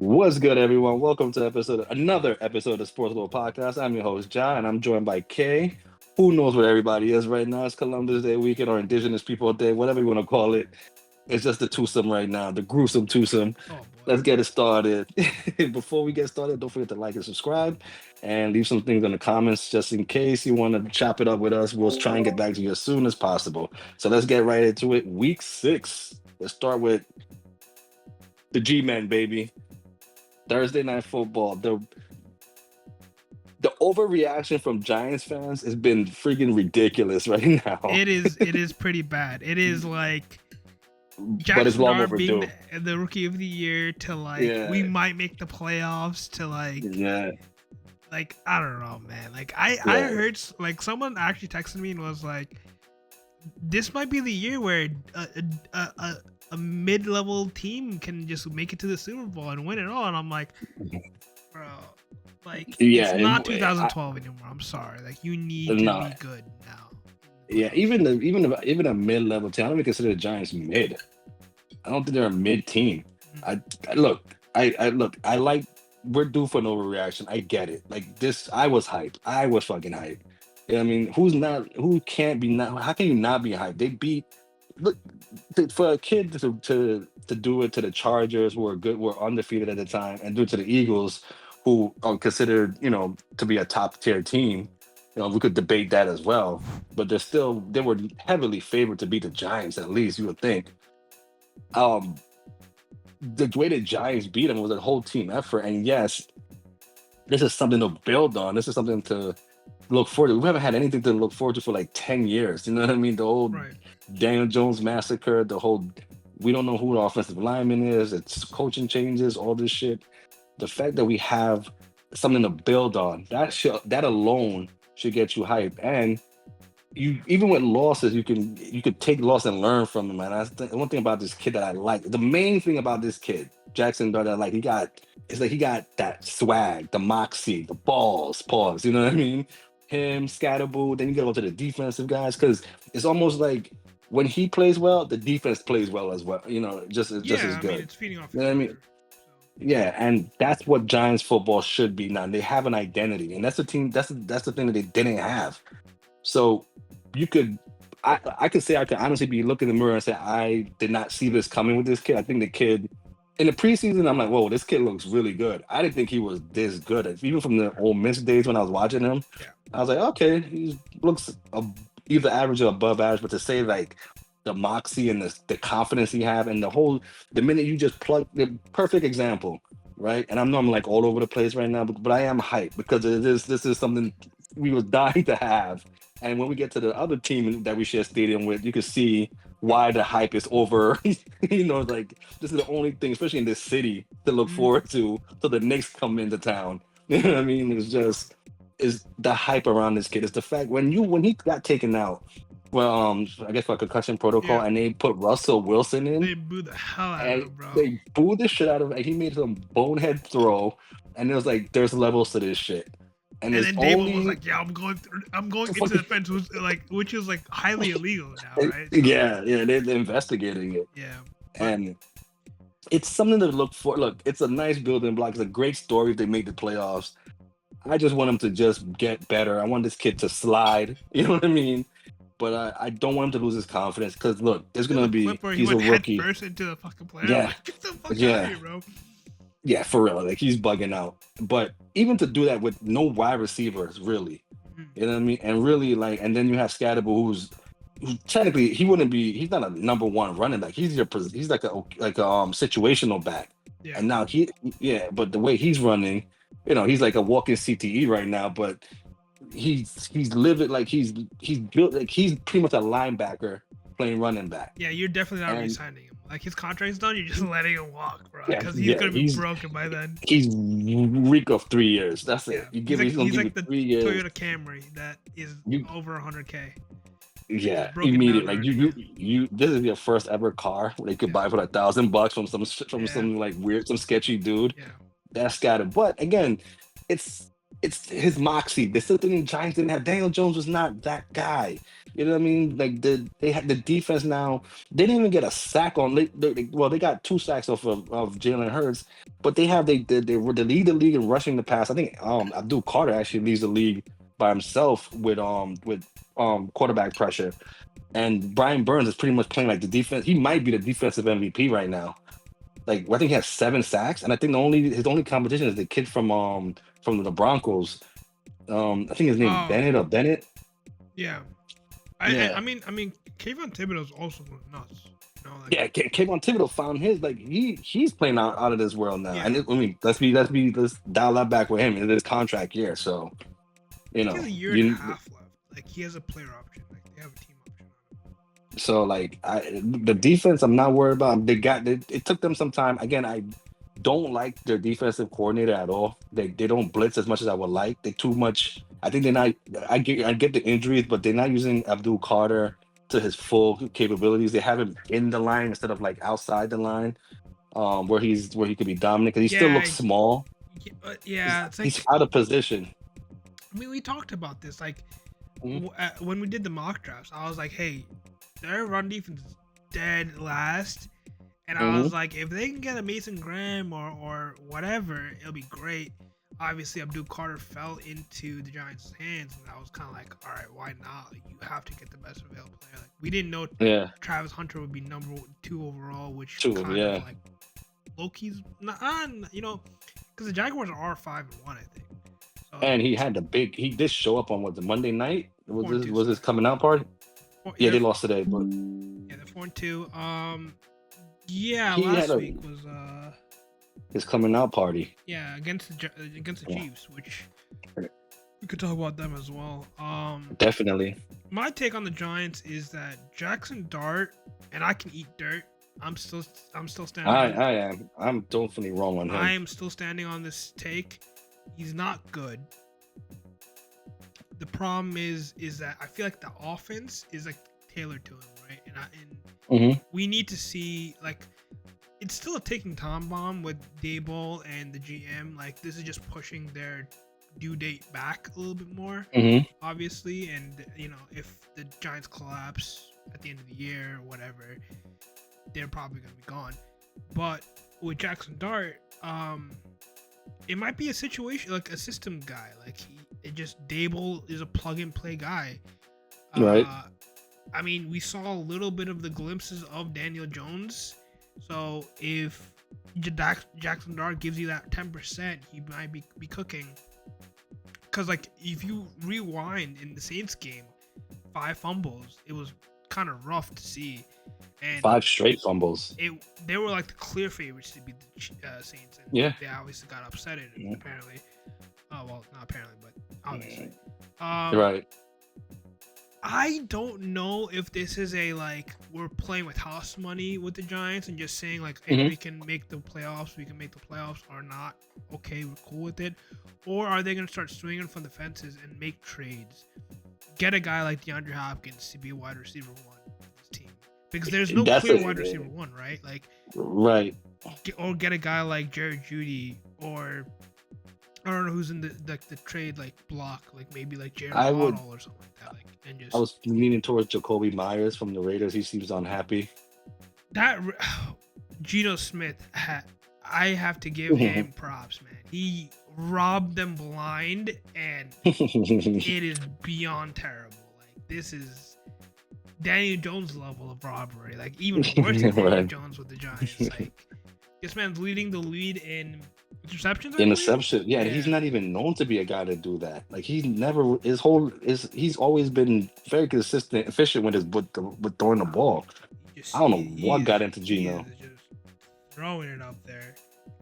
What's good, everyone? Welcome to another episode of Sportsload podcast. I'm your host, John, and I'm joined by Kay. Who knows what everybody is right now? It's Columbus Day weekend or Indigenous People Day, whatever you want to call it. It's just the twosome right now, the gruesome twosome. Oh boy. Let's get it started. Before we get started, don't forget to like and subscribe and leave some things in the comments just in case you want to chop it up with us. We'll try and get back to you as soon as possible. So let's get right into it. Week 6. Let's start with the G-Men, baby. Thursday night football. The overreaction from Giants fans has been freaking ridiculous right now. It is pretty bad. It is like But it's Jackson long Dart being overdue. the rookie of the year to we Yeah, might make the playoffs to yeah, I don't know, man. I yeah. heard someone actually texted me and was like, this might be the year where a mid-level team can just make it to the Super Bowl and win it all. And I'm like, bro, it's Yeah, not 2012 anymore. I'm sorry. Like, you need to no, be good now. yeah. Even a mid-level team. I don't even consider the Giants mid. I don't think they're a mid team. Mm. I look. I look. I like. We're due for an overreaction. I get it. Like this, I was hyped. I was fucking hyped. I mean, who's not? Who can't be not? How can you not be hyped? They beat. Look, for a kid to do it to the Chargers, who were undefeated at the time, and do it to the Eagles, who are considered, to be a top tier team. We could debate that as well, but they were heavily favored to beat the Giants. At least you would think. Um, the way the Giants beat them was a whole team effort, and yes, this is something to build on. This is something to look forward to. We haven't had anything to look forward to for like 10 years. You know what I mean? The whole Right. Daniel Jones massacre, the whole we don't know who the offensive lineman is, it's coaching changes, all this shit. The fact that we have something to build on, that alone should get you hyped. And you even with losses, you could take loss and learn from them. And that's one thing about this kid that I like. The main thing about this kid, Jackson Dart, that I like, he got that swag, the moxie, the balls, pause. You know what I mean? Him, Scatterboo. Then you gotta go to the defensive guys because it's almost like when he plays well, the defense plays well as well. Just as Yeah, I mean, good. it's feeding off You each know what I mean? other. So Yeah, and that's what Giants football should be now. They have an identity, and that's the team. That's the thing that they didn't have. So you could, I could say I could honestly be looking in the mirror and say I did not see this coming with this kid. I think the kid in the preseason, I'm like, whoa, this kid looks really good. I didn't think he was this good. Even from the Ole Miss days when I was watching him, yeah, I was like, okay, he looks either average or above average. But to say like the moxie and the confidence he have and the minute you just plug the perfect example, right? And I know I'm like all over the place right now, but I am hyped because this is something we was dying to have. And when we get to the other team that we share stadium with, you can see why the hype is over. Like this is the only thing, especially in this city, to look Mhm. forward to till the Knicks come into town. You know what I mean? It's just is the hype around this kid. It's the fact when he got taken out, well, I guess for concussion protocol, Yeah, and they put Russell Wilson in, they booed the hell out of and him, bro. they booed the shit out of him. And he made some bonehead throw, and it was like, there's levels to this shit, and And it's then Dable was only like, "Yeah, I'm going into the fence," which was like highly illegal now, right? So yeah, they're investigating it, yeah, but and it's something to look for. Look, it's a nice building block. It's a great story if they make the playoffs. I just want him to just get better. I want this kid to slide. You know what I mean? But I don't want him to lose his confidence because look, there's there's gonna a clip be where he he's a went head rookie. first into the fucking player. I'm Yeah, like, get the fuck out of yeah, here, bro. yeah, for real. Like he's bugging out. But even to do that with no wide receivers, really, Mhm. you know what I mean? And really, like, and then you have Scatterable, who's technically he wouldn't be. He's not a number one running back. He's like a situational back. Yeah, And now yeah, but the way he's running, he's like a walking CTE right now. But he's living like he's built like he's pretty much a linebacker playing running back. yeah, you're definitely not And re-signing him. Like his contract's done, you're just letting him walk, bro, yeah, because he's yeah, gonna be broken by then. he's reek of 3 years. That's Yeah, it. He's gonna he's give you like the 3 years. Toyota Camry that is You over 100K. It's Yeah, broken down immediately. Like already. you this is your first ever car they could Yeah, buy for like $1,000 from yeah, some like weird, some sketchy dude. yeah. That's got it. But again, it's it's his moxie. They still thinking Giants didn't have Daniel Jones was not that guy. You know what I mean? Like they had the defense now. They didn't even get a sack on. Well, they got 2 sacks off of Jalen Hurts, but they lead the league in rushing the pass. I think Abdul Carter actually leads the league by himself with quarterback pressure. And Brian Burns is pretty much playing like the defense. He might be the defensive MVP right now. Like I think he has 7 sacks, and I think the only his only competition is the kid from the Broncos. I think his name Oh Bennett or Bennett. yeah, Yeah, I mean, Kayvon Thibodeau's also going nuts. You know, like yeah. Kayvon Thibodeau found his like he's playing out of this world now. yeah, And I mean, let's dial that back with him in this contract year. So I you think he has know a year and a you half left. Like he has a player option. Like they have a team option on him. so like the defense I'm not worried about. It took them some time. Again, I don't like their defensive coordinator at all. They don't blitz as much as I would like. They too much. I think they're not. I get the injuries, but they're not using Abdul Carter to his full capabilities. They have him in the line instead of like outside the line, where he could be dominant because he still Yeah, looks small. yeah. It's He's like out of position. I mean, we talked about this. Like Mhm. when we did the mock drafts, I was like, hey, their run defense is dead last. And I was Mhm. like, if they can get a Mason Graham or whatever, it'll be great. Obviously, Abdul Carter fell into the Giants' hands, and I was kind of like, all right, why not? Like, you have to get the best available player. Like, we didn't know Yeah. Travis Hunter would be number 2 overall, which Two. kind of Yeah. like Loki's not on, you know, because the Jaguars are 5-1, I think. So And he had the big. He did show up on what the Monday night. four and two, Was his sorry. coming out party? Yeah, Yeah, they lost today, but they're 4-2. Yeah, he had last a week was his coming out party. yeah against the Yeah, Chiefs, which we could talk about them as well. definitely. My take on the Giants is that Jackson Dart, and I can eat dirt. I'm still standing I on. I am. I'm definitely wrong on I him. am still standing on this take. He's not good. The problem is that I feel like the offense is like tailored to him, right? And Hmm. we need to see like it's still a ticking time bomb with Dayball and the GM. Like this is just pushing their due date back a little bit more, Hmm. obviously. And you know, if the Giants collapse at the end of the year or whatever, they're probably gonna be gone. But with Jackson Dart, it might be a situation like a system guy. Like it just Dable is a plug and play guy. Right. Uh, I mean, we saw a little bit of the glimpses of Daniel Jones. So if Jackson Dart gives you that 10%, he might be cooking. Because like if you rewind in the Saints game, 5 fumbles, it was kind of rough to see, and 5 straight fumbles. they were like the clear favorites to beat the Saints, and Yeah. they obviously got upset at it Yeah. apparently. Well, not apparently, but obviously. You're Um, right. I don't know if this is a like we're playing with house money with the Giants and just saying like if Hmm. we can make the playoffs, we can make the playoffs or not. Okay, we're cool with it. Or are they gonna start swinging from the fences and make trades? Get a guy like DeAndre Hopkins to be wide receiver 1 of this team because there's no That's clear wide receiver a 1, right? Like, right. or get a guy like Jared Judy or I don't know who's in the trade like block, like maybe like Jared I would. Waddle or something like that, like and I just was leaning towards Jacoby Myers from the Raiders. He seems unhappy. that Geno Smith I have to give Mhm. him props, man. He robbed them blind, and it is beyond terrible. Like this is Daniel Jones level of robbery. Like even worse than Daniel Right. Jones with the Giants. Like this man's leading the lead in interceptions, I believe. Interception. Yeah, and he's Yeah, not even known to be a guy to do that. Like he's never his whole is he's always been very consistent, efficient with with throwing the ball. you just I don't know see what got into he is Gino. just throwing it up there.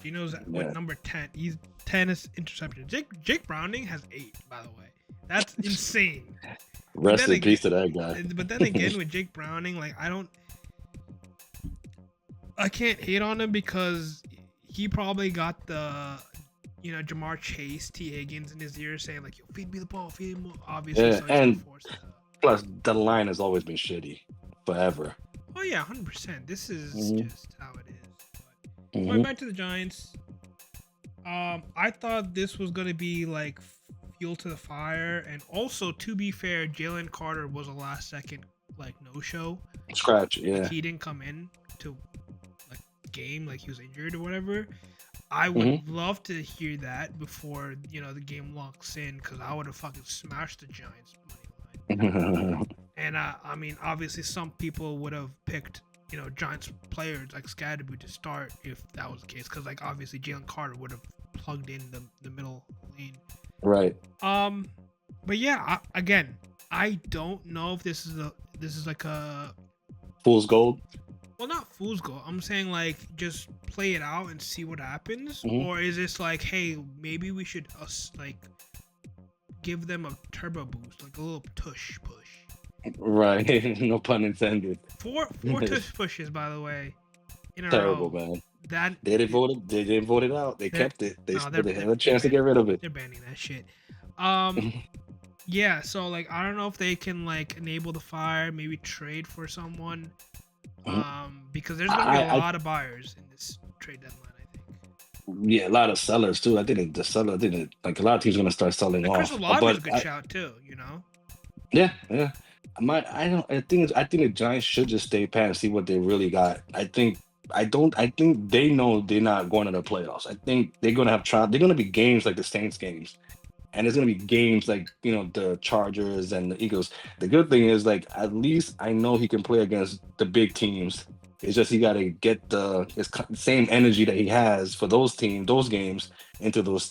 Geno's with Yeah. number 10. He's 10 is interceptions. Jake Browning has 8, by the way. That's insane. But Rest then in again, peace to that guy. with Jake Browning, like I can't hate on him because he probably got the Jamar Chase, T Higgins in his ear saying like, "Yo, feed me the ball, feed me." Obviously, Yeah, so he's gonna and force the. plus the line has always been shitty forever. Oh yeah, 100%. This is Hmm. just how it is. But going Hmm. back to the Giants, I thought this was gonna be like fuel to the fire. And also, to be fair, Jalen Carter was a last second like no show. Scratch, Like yeah. he didn't come in to like game, like he was injured or whatever. I Hmm. would love to hear that before the game locks in, because I would have fucking smashed the Giants money line. And I mean, obviously, some people would have picked Giants players like Scadaboo to start if that was the case, because like obviously Jalen Carter would have plugged in the middle lane. Right. Um, but yeah, again, I don't know if this is like a, Fool's gold. well, not fool's goal. I'm saying like just play it out and see what happens, Hmm. or is this like, hey, maybe we should like give them a turbo boost, like a little tush push. Right. No pun intended. Four tush pushes, by the way, in a Terrible, row. man. That They didn't vote it. They didn't vote it out. They they're kept it. They no, still they had a chance to get rid of it. they're banning that shit. Um, yeah. So like, I don't know if they can like enable the fire, maybe trade for someone. Because there's gonna be a I lot of buyers in this trade deadline, I think. Yeah, a lot of sellers too. I think the seller I think like a lot of teams are gonna start selling Like Chris off. Olave is a But good shout too. You know. yeah, yeah. I don't. I think the Giants should just stay pat and see what they really got. I don't. I think they know they're not going to the playoffs. I think they're gonna have try. They're gonna be games like the Saints games, and it's gonna be games like the Chargers and the Eagles. The good thing is like at least I know he can play against the big teams. It's just he got to get same energy that he has for those games into those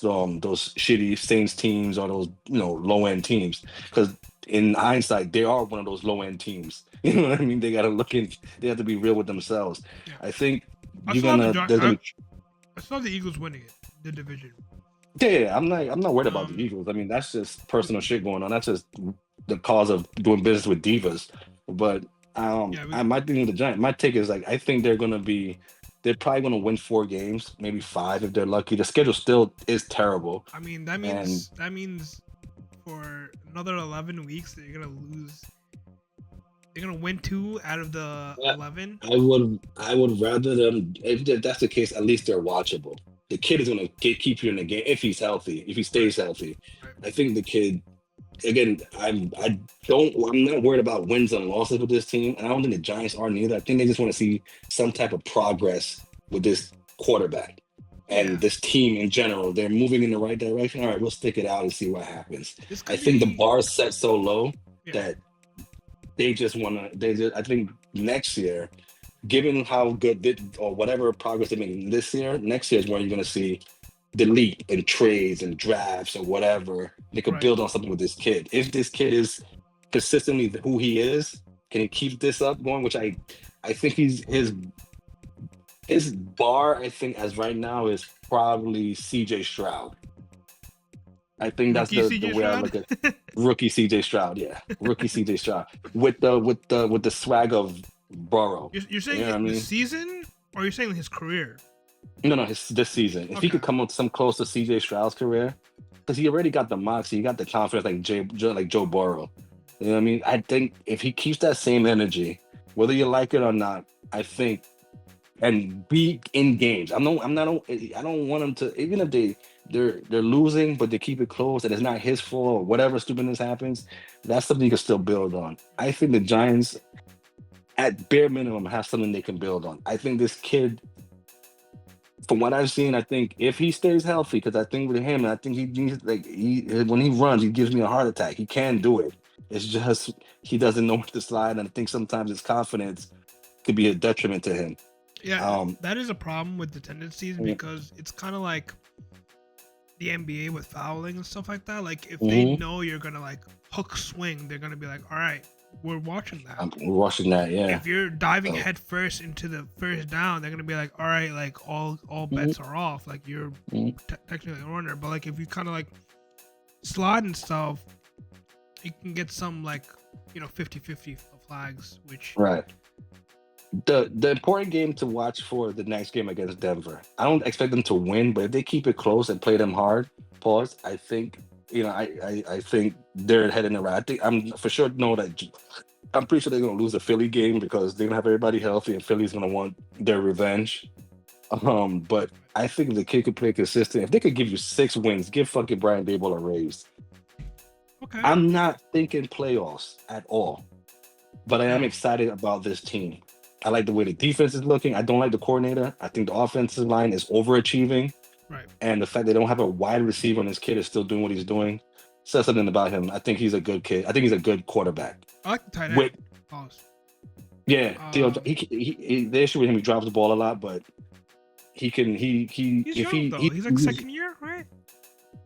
shitty Saints teams or those low end teams. Because in hindsight, they are one of those low end teams. You know what I mean? They got to they have to be real with themselves. Yeah. I think I you're still have the gonna there's gonna I still have the Eagles winning it, the division. Yeah, I'm not worried about the Um, Eagles. I mean, that's just personal shit going on. That's just the cause of doing business with divas. But yeah, I my thing with the Giants, my take is like I think they're probably gonna win 4 games, maybe 5 if they're lucky. The schedule still is terrible, I mean that and means for another 11 weeks they're gonna lose. They're gonna win 2 out of the yeah, 11. I would rather them if that's the case. At least they're watchable. The kid is gonna keep you in the game if he's healthy, if he Right, stays healthy. right. I think the kid again, I'm not worried about wins and losses with this team. And I don't think the Giants are neither. I think they just want to see some type of progress with this quarterback Yeah, and this team in general. They're moving in the right direction. All right, we'll stick it out and see what happens. this I could think the be. bar is set so low Yeah, that they just wanna they just I think next year, given how good or whatever progress they make this year, next year is where you're gonna see the leap and trades and drafts or whatever. They could right. build on something with this kid. If this kid is consistently who he is, can he keep this up going? Which I think his bar, I think as right now is probably CJ Stroud. I think that's Rookie the CJ way I Stroud. look at rookie CJ Stroud, yeah. Rookie CJ Stroud with the swag of Burrow. You're You know saying what I the mean? season, or you're saying his career? No, this season. If he Okay. could come up some close to CJ Stroud's career, because he already got the moxie, he got the confidence like Joe Burrow. You know what I mean? I think if he keeps that same energy, whether you like it or not, I think and be in games. I don't want him to even if they're losing, but they keep it close and it's not his fault or whatever stupidness happens. That's something you can still build on. I think the Giants, at bare minimum, have something they can build on. I think this kid, from what I've seen, I think if he stays healthy, because I think with him, I think he needs like when he runs, he gives me a heart attack. He can do it. It's just he doesn't know where to slide, and I think sometimes his confidence could be a detriment to him. Yeah, Um, that is a problem with the tendencies, because it's kind of like the NBA with fouling and stuff like that. Like if they mhm. know you're gonna like hook swing, they're gonna be like, all right, we're watching that. I'm watching that, yeah. If you're diving So, head first into the first down, they're gonna be like, all right, like all mhm, bets are off. Like you're mhm. technically a runner, but like if you kind of like slide and stuff, you can get some like 50-50 flags, which Right. The important game to watch for the next game against Denver. I don't expect them to win, but if they keep it close and play them hard, pause. I think I think they're heading the right. I think I'm for sure know that I'm pretty sure they're gonna lose the Philly game because they're gonna have everybody healthy and Philly's gonna want their revenge. But I think if the kid could play consistent, if they could give you 6 wins, give fucking Brian Dable a raise. Okay. I'm not thinking playoffs at all, but I am No. excited about this team. I like the way the defense is looking. I don't like the coordinator. I think the offensive line is overachieving, Right. and the fact they don't have a wide receiver and this kid is still doing what he's doing says something about him. I think he's a good kid. I think he's a good quarterback. I like the tight With end. Pause. yeah, Theo, Um, the issue with him, he drops the ball a lot, but he can he he's if young though. he He's like second year, right?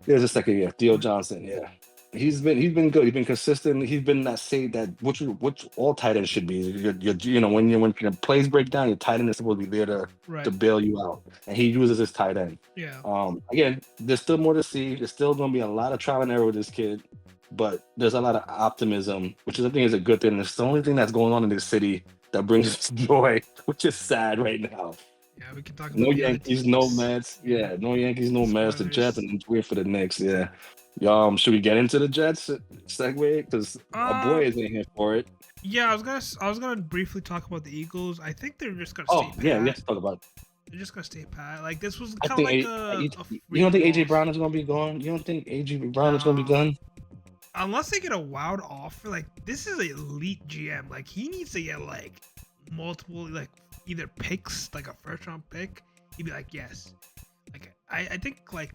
there's a second year, Theo Right. Johnson. Yeah, he's been good. He's been consistent. He's been that say that which all tight ends should be. You know when your plays break down, your tight end is supposed to be there to Right. bail you out, and he uses his tight end. Yeah. Again, there's still more to see. There's still going to be a lot of trial and error with this kid, but there's a lot of optimism, which is I think is a good thing. It's the only thing that's going on in this city that brings us joy, which is sad right now. Yeah. We can talk No about the other Yankees, no teams. Mets. Yeah. Yeah, no Yankees, no Mets. The Jets, Spoilers. and then wait for the Knicks. Yeah. Should we get into the Jets segue? Because our boy Um. is in here for it. Yeah. I was gonna briefly talk about the Eagles. I think they're just gonna stay Oh yeah, we have pat. to talk about it. They're just gonna stay pat. Like this was I kind of think like a you free don't think fall. AJ Brown is gonna be gone? You don't think AJ Brown is gonna be No. gone? Unless they get a wild offer, like this is an elite GM. Like he needs to get like multiple like either picks, like a first round pick. He'd be like, yes. Like I think like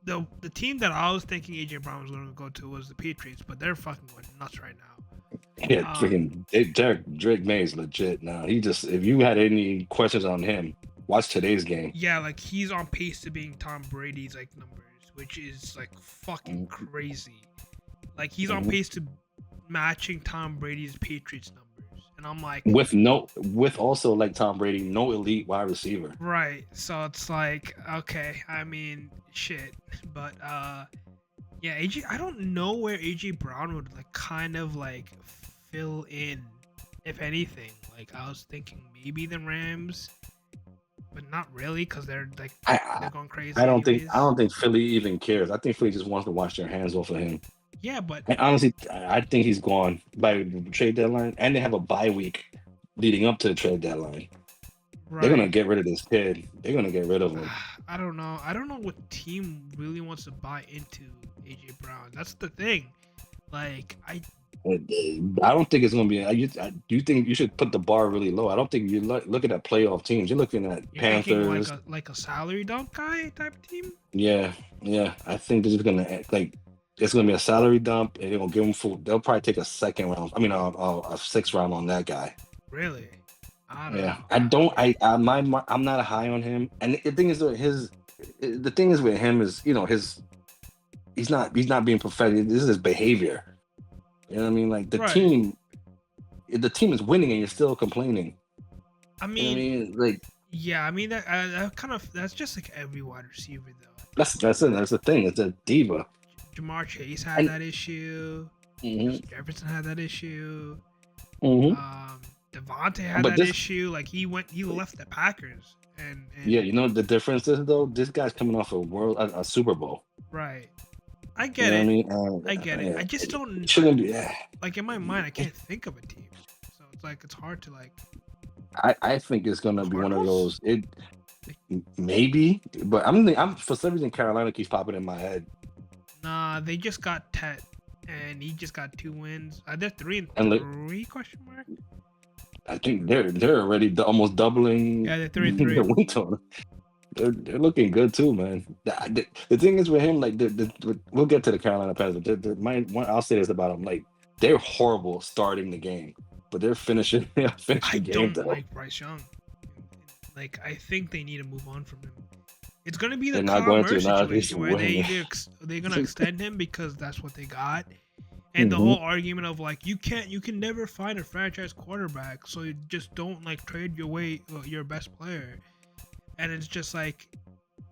the team that I was thinking AJ Brown was going to go to was the Patriots, but they're fucking going nuts right now. Yeah, Um, freaking Drake May is legit now. He just if you had any questions on him, watch today's game. yeah, like he's on pace to being Tom Brady's like numbers, which is like fucking Mhm. crazy. Like he's on Mhm. pace to matching Tom Brady's Patriots numbers, and I'm like, With also like Tom Brady, no elite wide receiver. right. So it's like, okay, I mean, shit, but yeah, AJ. I don't know where AJ Brown would like kind of like fill in, if anything. Like I was thinking maybe the Rams, but not really because they're like I they're going crazy I anyways. don't think Philly even cares. I think Philly just wants to wash their hands off of him. Yeah, but And honestly, I think he's gone by trade deadline, and they have a bye week leading up to the trade deadline. They're gonna right. get rid of this kid. They're gonna get rid of him. I don't know. I don't know what team really wants to buy into AJ Brown. That's the thing. Like I don't think it's gonna be. You think you should put the bar really low? I don't think you're looking at playoff teams. You're looking at you're thinking Panthers. like a salary dump guy type team. Yeah, yeah. I think this is gonna like it's gonna be a salary dump, and they're gonna give him full. They'll probably take a second round. I mean, a sixth round on that guy. Really? I don't Yeah, know. I don't. I'm not high on him. And the thing is, the thing is with him is, he's not being perfect. This is his behavior. You know what I mean? Like Right. the team is winning, and you're still complaining. I You know what I mean, mean? Like yeah. I mean that kind of that's just like every wide receiver though. that's it. That's the thing. It's a diva. Jamar Chase had And that issue. hmm Jefferson had that issue. hmm Devontae had but that this, issue. Like he left the Packers yeah, and you know the difference is though. This guy's coming off a Super Bowl. right. I You get know what I it. mean? I get it. Yeah, I just don't it shouldn't be. Yeah. like in my mind. I can't think of a team. So it's like it's hard to like I think it's gonna be one of Cardinals. those. Maybe, but I'm for some reason Carolina keeps popping in my head, Nah, they just got Tet, and he just got 2 wins. Are there three and and like, three question mark? I think they're already almost doubling Yeah, they're 3-3. the win total. They're looking good too, man. The thing is with him, like we'll get to the Carolina Panthers. I'll say this about them, like they're horrible starting the game, but they're finishing finish I the game don't though. like Bryce Young. Like I think they need to move on from him. It's gonna be the They're not going to commerce now. He's situation where winning. they're gonna extend him because that's what they got, and the hmm whole argument of like you can never find a franchise quarterback, so you just don't like trade your best player, and it's just like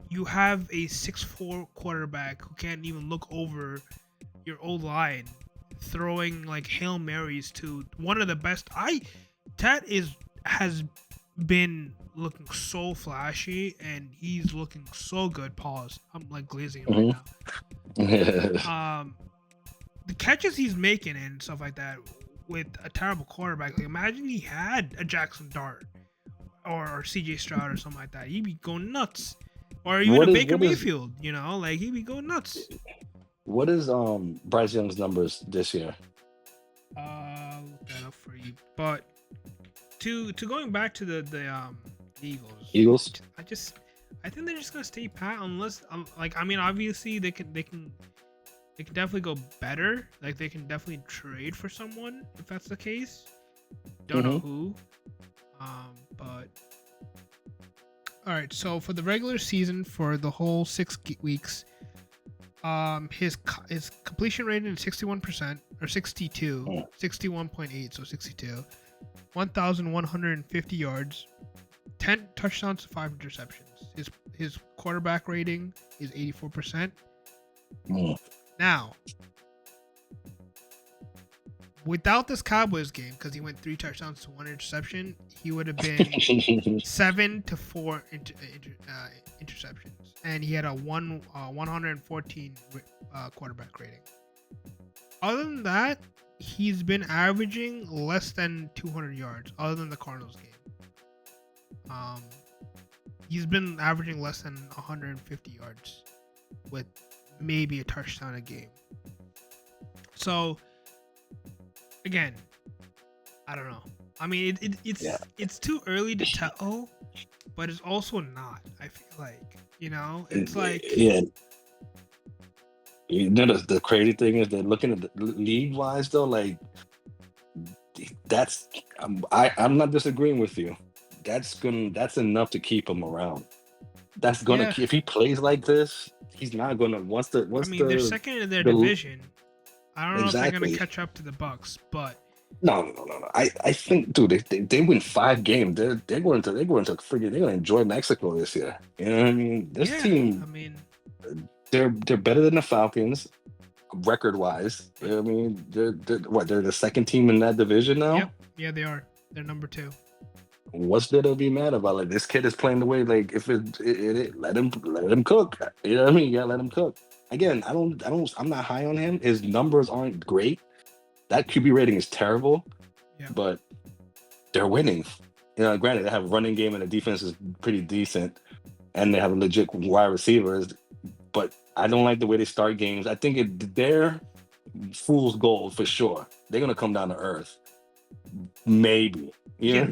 you have a 6'4" quarterback who can't even look over your old line, throwing like Hail Marys to one of the best. Tat has been looking so flashy and he's looking so good. Pause. I'm like glazing it right now. The catches he's making and stuff like that with a terrible quarterback. Like imagine he had a Jackson Dart or CJ Stroud or something like that. He'd be going nuts. Or even a Baker what is Mayfield, like he'd be going nuts. What is Bryce Young's numbers this year? I'll look that up for you. But to going back to the Eagles, Eagles. I think they're just gonna stay pat unless like I mean obviously they can definitely go better. Like they can definitely trade for someone if that's the case. Don't know Mm-hmm. who. But all right. So for the regular season, for the whole 6 weeks, his completion rating is 61% or 61.8, so 62, 1,150 yards, 10 touchdowns, 5 interceptions. His quarterback rating is 84%. Mm. Now, without this Cowboys game, because he went 3 touchdowns to 1 interception, he would have been 7 to 4 interceptions, and he had a 114 quarterback rating. Other than that, he's been averaging less than 200 yards. Other than the Cardinals game, he's been averaging less than 150 yards, with maybe a touchdown a game. So again, I don't know. I mean, it's too early to tell, but it's also not. I feel like it's like Yeah. You know the crazy thing is that looking at the league wise though, like that's I'm not disagreeing with you. That's enough to keep him around. That's gonna yeah. if he plays like this, he's not gonna I mean, they're second in their the division. I don't know if they're gonna exactly. catch up to the Bucks, but No. I think, dude, they win 5 games. They're gonna enjoy Mexico this year. You know what I mean? This yeah. I team, mean, they're better than the Falcons, record wise. You know what I mean? They're the second team in that division now. yep, yeah, they are. They're number 2. What's there to be mad about? Like this kid is playing the way like if let him cook. You know what I mean? Yeah, let him cook. Again, I'm not high on him. His numbers aren't great. That QB rating is terrible, Yeah, but they're winning. You know, granted, they have a running game and the defense is pretty decent, and they have a legit wide receivers. But I don't like the way they start games. I think they're fool's gold for sure. They're gonna come down to earth, maybe. You yeah. know,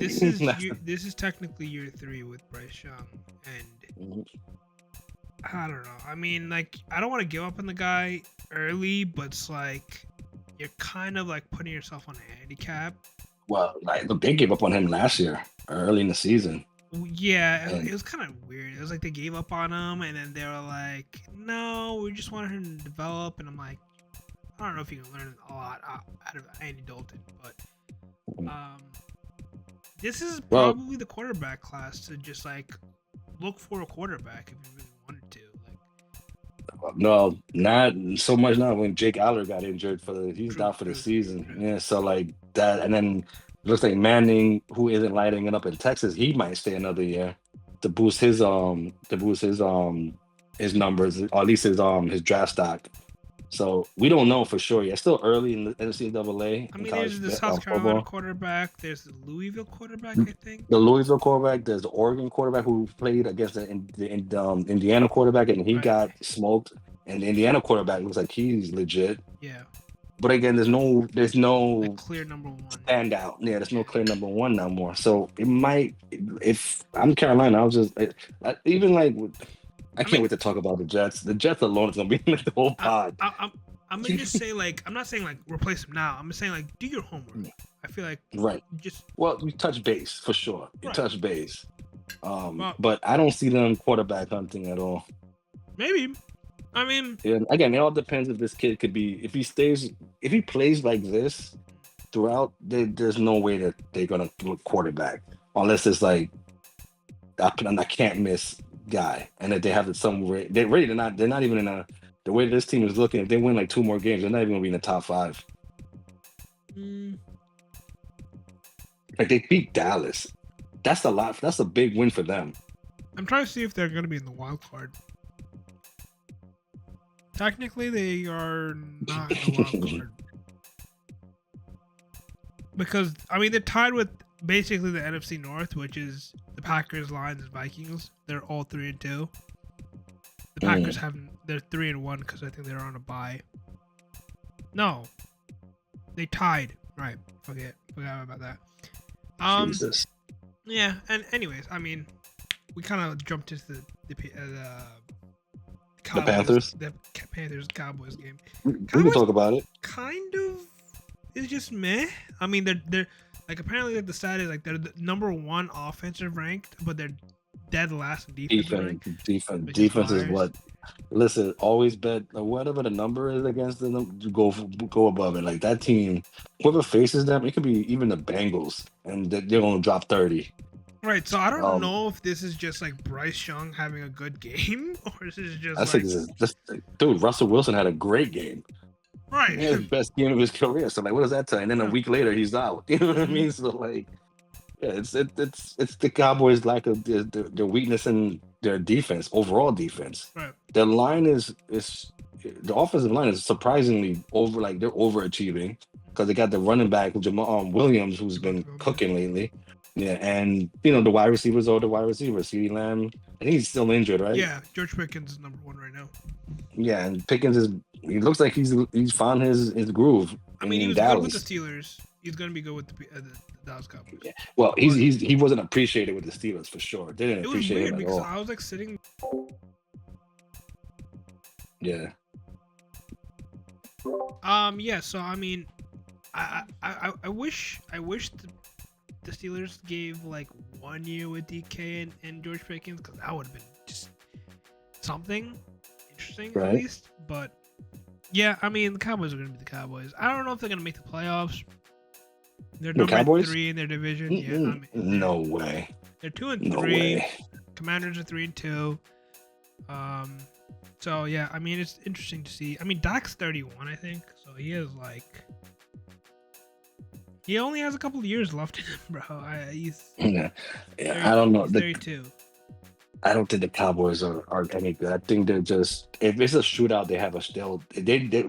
This is technically year 3 with Bryce Young, and I don't know. I mean, like, I don't want to give up on the guy early, but it's like you're kind of like putting yourself on a handicap. well, like look, they gave up on him last year, early in the season, Yeah, and it was kind of weird. It was like they gave up on him, and then they were like, "No, we just wanted him to develop." And I'm like, I don't know if you can learn a lot out of Andy Dalton, but um, this is well, probably the quarterback class to just like look for a quarterback if you really wanted to. Like, no, not so much now. When Jake Aller got injured he's true, down for the true, season. true. Yeah, so like that, and then it looks like Manning, who isn't lighting it up in Texas, he might stay another year to boost his numbers, or at least his draft stock. So we don't know for sure yet. It's still early in the NCAA I in mean, there's the South Carolina football. quarterback. There's the Louisville quarterback, I think. The Louisville quarterback, there's the Oregon quarterback who played against the Indiana quarterback, and he Right. got smoked. And the Indiana quarterback looks like he's legit. Yeah. But again, there's Like no clear number 1. standout. Yeah, there's no Yeah. clear number one no more. So it might, if I'm Carolina, I was just even like I I can't mean, wait to talk about the Jets. The Jets alone is gonna be like the whole I, pod. I'm gonna just say like I'm not saying like replace him now. I'm just saying like do your homework. I feel like Right. just Well, you touch base for sure. You right. touch base. Well, But I don't see them quarterback hunting at all. maybe. I mean, And again, it all depends if this kid could be if he plays like this throughout. There's no way that they're gonna do a quarterback unless it's like I can't miss guy, and that they have some. They're not even in a. The way this team is looking, if they win like 2 more games, they're not even gonna be in the top 5. mm, Like they beat Dallas. That's a lot. That's a big win for them. I'm trying to see if they're gonna be in the wild card. Technically, they are not in the wild card because I mean they're tied with basically the NFC North, which is the Packers, Lions, and Vikings. They're all 3-2. The Packers haven't. they're 3-1 because I think they're on a bye. No, they tied. Right. Forgot about that. Jesus. Yeah. And anyways, I mean, we kind of jumped into the The Cowboys, Panthers. the Panthers Cowboys game. We can Cowboys talk about it. kind of is just meh. I mean, they're like apparently like the stat is like they're the number 1 offensive ranked, but they're dead last in defensive rank, which is Defense is hilarious. what. Listen, always bet whatever the number is against them, you go above it. Like that team, whoever faces them, it could be even the Bengals, and they're gonna drop 30. Right. So I don't Um, know if this is just like Bryce Young having a good game, or this is just I think like this dude Russell Wilson had a great game. right. He had his best game of his career. So like, what does that tell? And then a Yeah. week later, he's out. You know what I Mhm. mean? So like, yeah, it's the Cowboys' lack of their weakness in their defense, overall defense. Right. Their line is the offensive line is surprisingly like they're overachieving because they got the running back Jamal Williams who's been Devontae Williams. cooking lately. Yeah, and the wide receivers are the wide receivers. CeeDee Lamb, I think he's still injured, right? Yeah. George Pickens is number 1 right now. Yeah, and Pickens he looks like he's found his groove I mean, he in was good with the Dallas. Steelers. He's gonna be good with the Dallas Cowboys. Yeah. Well, But he wasn't appreciated with the Steelers for sure. They didn't it was appreciate weird him at because all. I was like sitting. Yeah. Yeah. So I mean, I wish the Steelers gave like 1 year with DK and George Pickens because that would have been just something interesting at Right. least. But yeah, I mean the Cowboys are gonna be the Cowboys. I don't know if they're gonna make the playoffs. They're The number Cowboys? 3 in their division. Yeah, I mean, No way. they're 2 and No 3. way. Commanders are 3 and 2. So yeah, I mean it's interesting to see. I mean Dak's 31, I think, so he is like he only has a couple of years left in him, bro. He's Yeah. 30, I don't know. he's 32. I don't think the Cowboys are any good. I think they're just if it's a shootout, they have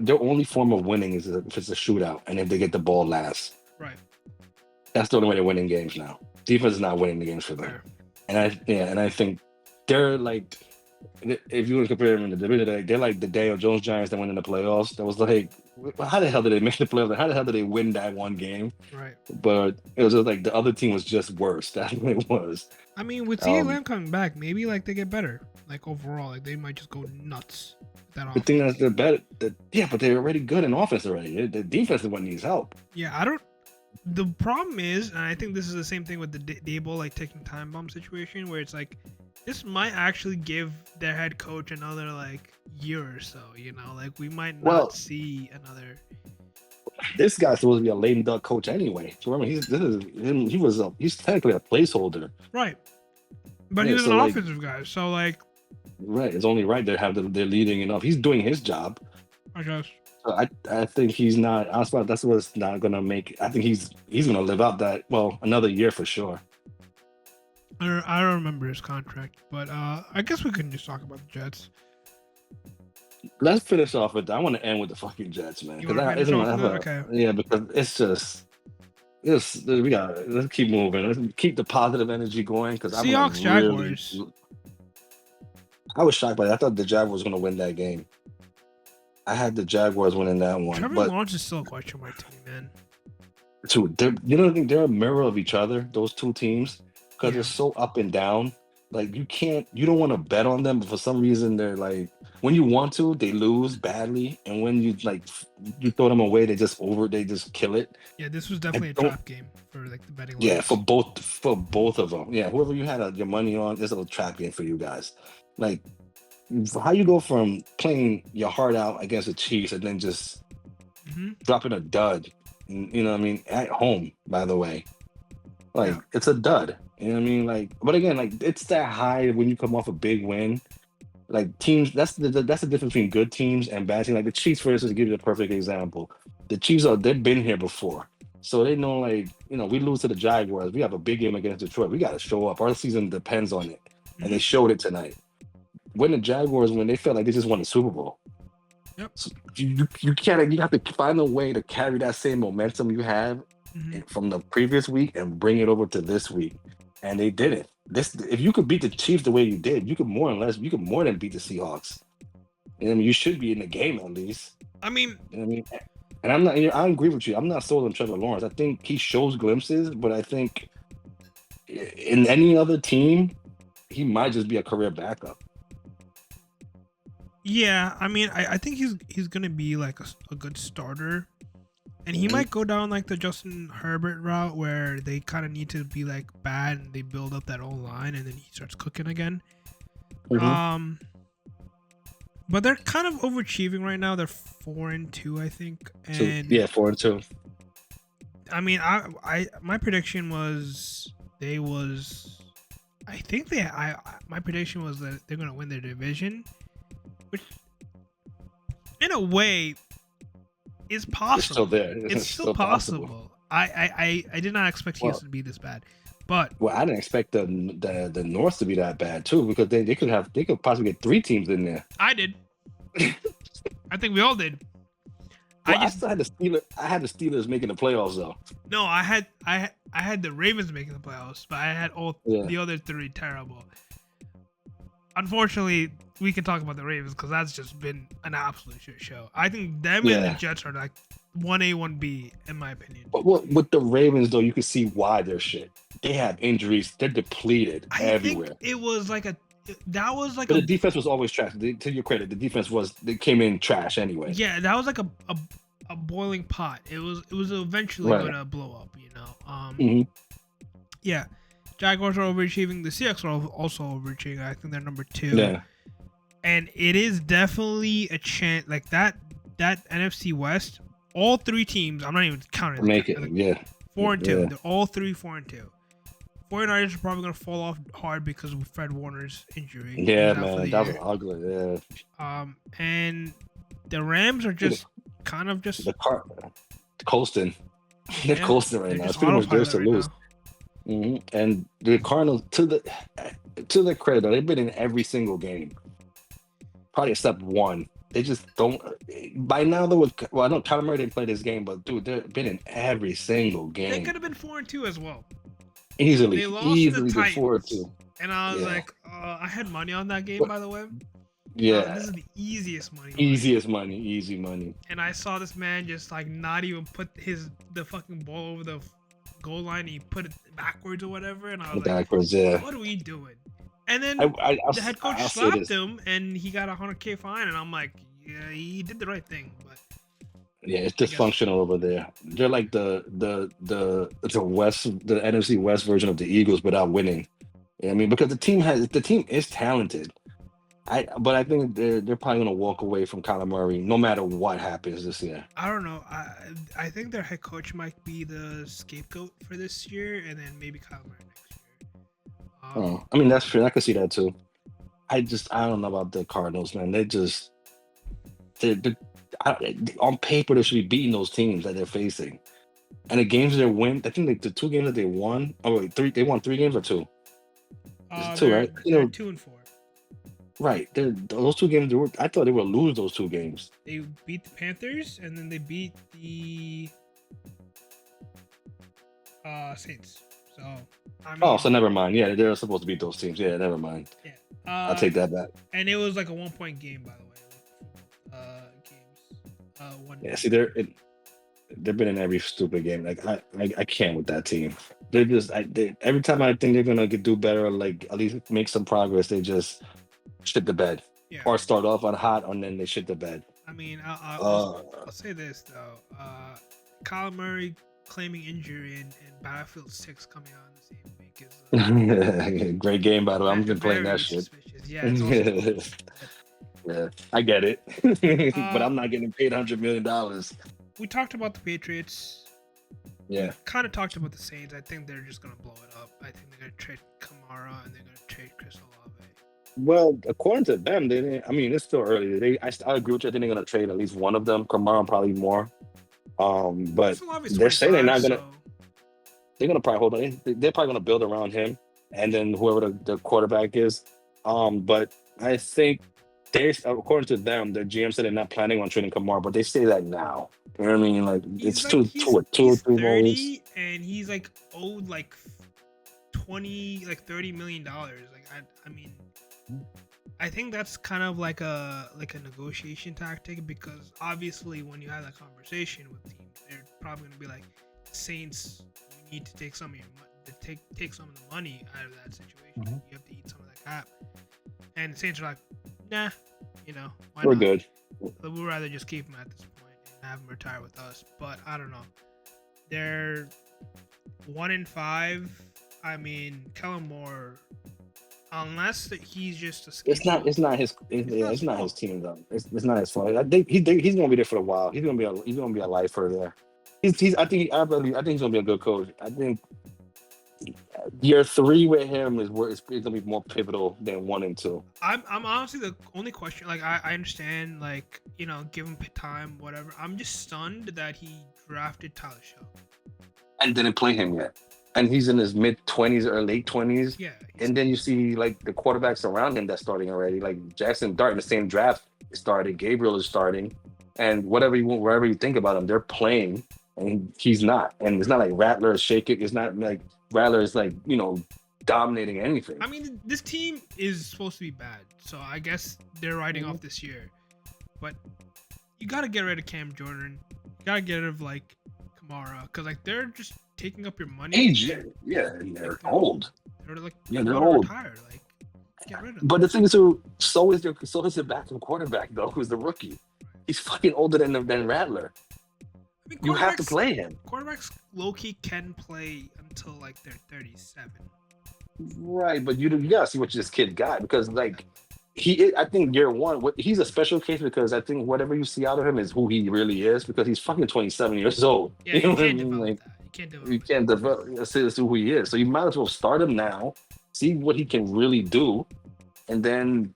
their only form of winning is if it's a shootout and if they get the ball last. Right. That's the only way they're winning games now. Defense is not winning the games for them. Fair. And I think they're like if you would compare them in the division, they're like the Daniel Jones Giants that went in the playoffs. That was like, how the hell did they make the playoffs? How the hell did they win that one game? Right. But it was just like the other team was just worse. That's what it was. I mean with CeeDee Um, Lamb coming back, maybe like they get better. Like overall, like they might just go nuts with that The offense. thing that's they're better. Yeah, but they're already good in offense already. The defense is what needs help. Yeah, I don't. The problem is, and I think this is the same thing with the Dable like taking time bomb situation, where it's like this might actually give their head coach another like year or so. Like we might not Well- see another. This guy's supposed to be a lame duck coach anyway. So remember, he's technically a placeholder. Right. But Yeah, he was so, an like- offensive guy, so like Right. It's only right they have they're leading enough. He's doing his job. I guess. So I think he's not. That's what's not gonna make. I think he's gonna live out that another year for sure. I don't remember his contract, but I guess we can just talk about the Jets. Let's finish off with. I want to end with the fucking Jets, man. You wanna finish off with it? Okay. Yeah, because it's just. Let's keep moving. Let's keep the positive energy going. Because Seahawks, Jaguars. I was shocked by that. I thought the Jaguars were gonna win that game. I had the Jaguars winning that one, Trevor but Lawrence is still a question mark team, man. I think they're a mirror of each other. Those two teams, because Yeah. they're so up and down. Like you don't want to bet on them, but for some reason they're like when you want to, they lose badly, and when you you throw them away, they just kill it. Yeah, this was definitely a don't- trap game for like the betting. Yeah, lines. for both of them. Yeah, whoever you had your money on, this is a trap game for you guys. Like how you go from playing your heart out against the Chiefs and then just Mhm. dropping a dud, you know what I mean, at home, by the way. Like Yeah. it's a dud. You know what I mean? Like, but again, like it's that high when you come off a big win. Like teams, that's the difference between good teams and bad teams. Like the Chiefs, for instance, to give you the perfect example. The Chiefs they've been here before. So they know we lose to the Jaguars. We have a big game against Detroit. We gotta show up. Our season depends on it. And they showed it tonight. When the Jaguars they felt like they just won the Super Bowl. Yep. So you can't you have to find a way to carry that same momentum you have Mhm. from the previous week and bring it over to this week. And they did it. If you could beat the Chiefs the way you did, you could more than beat the Seahawks. I mean, you should be in the game at least. I mean, You know what I mean, and I'm not. I agree with you. I'm not sold on Trevor Lawrence. I think he shows glimpses, but I think in any other team, he might just be a career backup. yeah. I mean, I think he's gonna be like a good starter, and he Mhm. might go down like the Justin Herbert route where they kind of need to be like bad and they build up that old line, and then he starts cooking again. Mhm. Um, but they're kind of overachieving right now. They're 4-2, I think, So and yeah, 4-2. I mean, I my prediction was they was. I think my prediction was that they're gonna win their division, which in a way is It's still possible. there. It's It's still still possible. possible. I did not expect Well, Houston to be this bad, but well, I didn't expect the North to be that bad too, because they could possibly get 3 teams in there. I did. I think we all did. I Well, I just still had the Steelers. I had the Steelers making the playoffs though. no. I had the Ravens making the playoffs, but I had all Yeah, the other three terrible. Unfortunately, we can talk about the Ravens because that's just been an absolute shit show. I think them and the yeah. Jets are like 1A, 1B in my opinion. But with the Ravens though, you can see why they're shit. They have injuries. They're depleted I think everywhere. it was like that was like But a the defense was always trash. To your credit, the defense was they came in trash anyway. yeah, that was like a boiling pot. It was eventually Right. gonna blow up, you know. Hmm. Yeah. Jaguars are overachieving. The Seahawks are also overachieving. I think they're number 2. Yeah. And it is definitely a chance like that NFC West, all 3 teams, I'm not even counting Make it. the Yeah. 4-2. Yeah. They're all 3 4-2. 49ers are probably gonna fall off hard because of Fred Warner's injury. Yeah, He's out for man. the That was year. ugly. Yeah. And the Rams are just kind of just The car coasting. They're yeah, coasting right they're now. just It's pretty much theirs autopilot to right lose. now. And the Cardinals, to their credit, though, they've been in every single game, probably except one. They just don't. By now, though, well, I know Kyler Murray didn't play this game, but dude, they've been in every single They game could have been 4-2 as well. They easily, lost to the easily before Titans, too. and I was Yeah, like, I had money on that game, but by the way. yeah, This is the easiest money line. easiest money, easy money. And I saw this man just like not even put the fucking ball over the goal line. And he put it backwards or whatever, and I was like, Backwards, yeah. what are we doing? And then I'll, the head coach I'll say slapped this. him, and he got a $100K fine. And I'm like, yeah, he did the right thing, but Yeah, it's I guess dysfunctional over there. They're like the West, the NFC West version of the Eagles without winning. You know what I mean, because the team is talented. But I think they're probably gonna walk away from Kyler Murray no matter what happens this year. I don't know. I think their head coach might be the scapegoat for this year, and then maybe Kyle Murray next year. Oh, I mean that's true. I can see that too. I don't know about the Cardinals, man. They on paper they should be beating those teams that they're facing, and the games they win. I think the 2 games that they won. Oh wait, three. They won 3 games or 2. It's 2, right? They're 2-4. Right. Those 2 games. I thought they would lose those 2 games. They beat the Panthers, and then they beat the Saints. So I mean, Oh, so never mind. Yeah, they're supposed to beat those teams. Yeah, never mind. yeah. I'll take that back. And it was like a 1-point game, by the way. Games. One. Yeah, see, they've been in every stupid game. Like I can't with that team. Every time I think they're gonna do better, or like at least make some progress, they just shit the bed Yeah. or start off on hot and then they shit the bed. I mean, I'll say this though. Kyler Murray claiming injury and Battlefield 6 coming out in the same week is Great game, by the way. I'm been playing very that shit. suspicious. Yeah, it's also Yeah, I get it, but I'm not getting paid $100 million. we talked about the Patriots. Yeah, Kind of talked about the Saints. I think they're just gonna blow it up. I think they're gonna trade Kamara and they're gonna trade Chris Olave. well, according to them, they didn't. I mean, it's still early. I agree with you. I think they're gonna trade at least one of them. Kamara probably more. But Chris Olave's they're saying they're not 25, gonna. They're gonna probably hold on. They're probably gonna build around him, and then whoever the quarterback is. But I think according to them, their GM said they're not planning on trading Kamara, but they say that now. You know what I mean? Like He's it's like, two or he's 3 more 30 weeks. and he's like owed like $30 million. Like I mean, I think that's kind of like a negotiation tactic, because obviously when you have that conversation with teams, they're probably gonna be like, Saints, you need to take some of your take some of the money out of that situation. Mhm. You have to eat some of that cap. And the Saints are like, nah, why We're not? good. So we'd rather just keep him at this point and have him retire with us. But I don't know. They're 1-5. I mean, Kellen Moore, unless he's just a It's not. scapegoat, It's not his. it's not his It's not his fault. team though. It's not his fault. I think he's gonna be there for a while. He's gonna be a lifer there. He's. I think he's gonna be a good coach. I think year three with him is where it's gonna be more pivotal than 1 and 2. I'm honestly the only question. Like, I understand, like, give him time, whatever. I'm just stunned that he drafted Tyler Shaw. And didn't play him yet. And he's in his mid 20s or late 20s. Yeah, And then you see like the quarterbacks around him that's starting already. Like Jackson Dart in the same draft is starting. Gabriel is starting. And wherever you think about him, they're playing and he's not. And it's not like Rattler is shaking. It's not like Rattler is like, dominating anything. I mean, this team is supposed to be bad, so I guess they're writing off this year. But you gotta get rid of Cam Jordan. You gotta get rid of like Kamara, because like they're just taking up your money. Age, yeah, and they're old. They're like, they're old. Retired. Like, get rid of them. But the thing is, so is the backup quarterback though, who's the rookie. He's fucking older than Rattler. I mean, You have to play him. Quarterbacks low-key can play until like they're 37. Right, but you gotta see what this kid got, because like I think year one, he's a special case because I think whatever you see out of him is who he really is, because he's fucking 27 years old. Yeah, you can't develop that. You can't develop. That's who he is. So you might as well start him now, see what he can really do, and then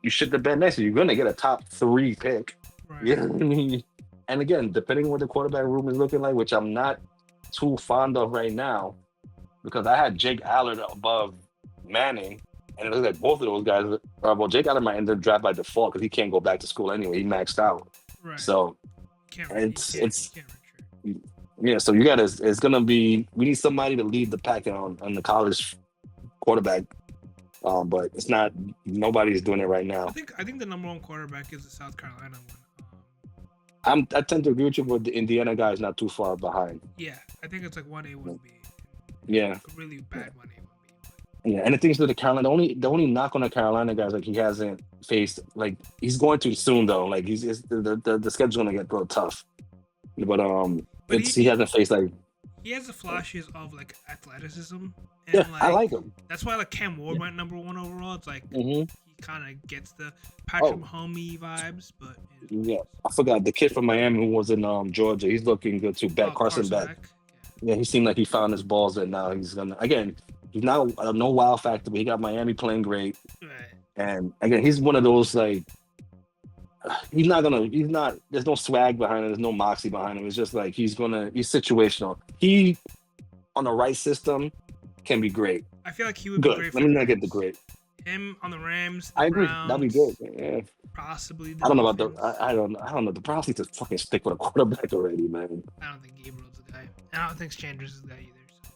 you shit the bed next year. You're gonna get a top 3 pick. Right. You know what I mean? And again, depending on what the quarterback room is looking like, which I'm not too fond of right now, because I had Jake Allard above Manning, and it looks like both of those guys. Well, Jake Allard might end up draft by default because he can't go back to school anyway. He maxed out. Right. So it's yeah. So you gotta. It's gonna be. We need somebody to lead the pack on the college quarterback. But it's not. Nobody's doing it right now. I think the number one quarterback is the South Carolina one. I tend to agree with you, but the Indiana guy is not too far behind. Yeah, I think it's like 1A, 1B. Yeah. A really bad 1A, 1B. Yeah, and the things with the Carolina, the only knock on the Carolina guys, like he hasn't faced, like he's going to soon though. Like the schedule's gonna get real tough. But he hasn't faced like. He has the flashes of like athleticism. And yeah, I like him. That's why like Cam Ward went number 1 overall. It's like he kind of gets the Patrick Mahomes vibes, but yeah, I forgot the kid from Miami who was in Georgia. He's looking good too. Carson Beck. Yeah, he seemed like he found his balls, and now he's gonna again. He's not no wow factor, but he got Miami playing great. Right. And again, he's one of those like he's not. There's no swag behind him. There's no moxie behind him. It's just like he's situational. He on the right system can be great. I feel like he would good. be great. Let me not get the great. Him on the Rams. I agree. That'd be good. Yeah. Possibly. I don't know about I don't know. The Browns need to fucking stick with a quarterback already, man. I don't think Gabriel's the guy. I don't think Sanders is the guy either. So.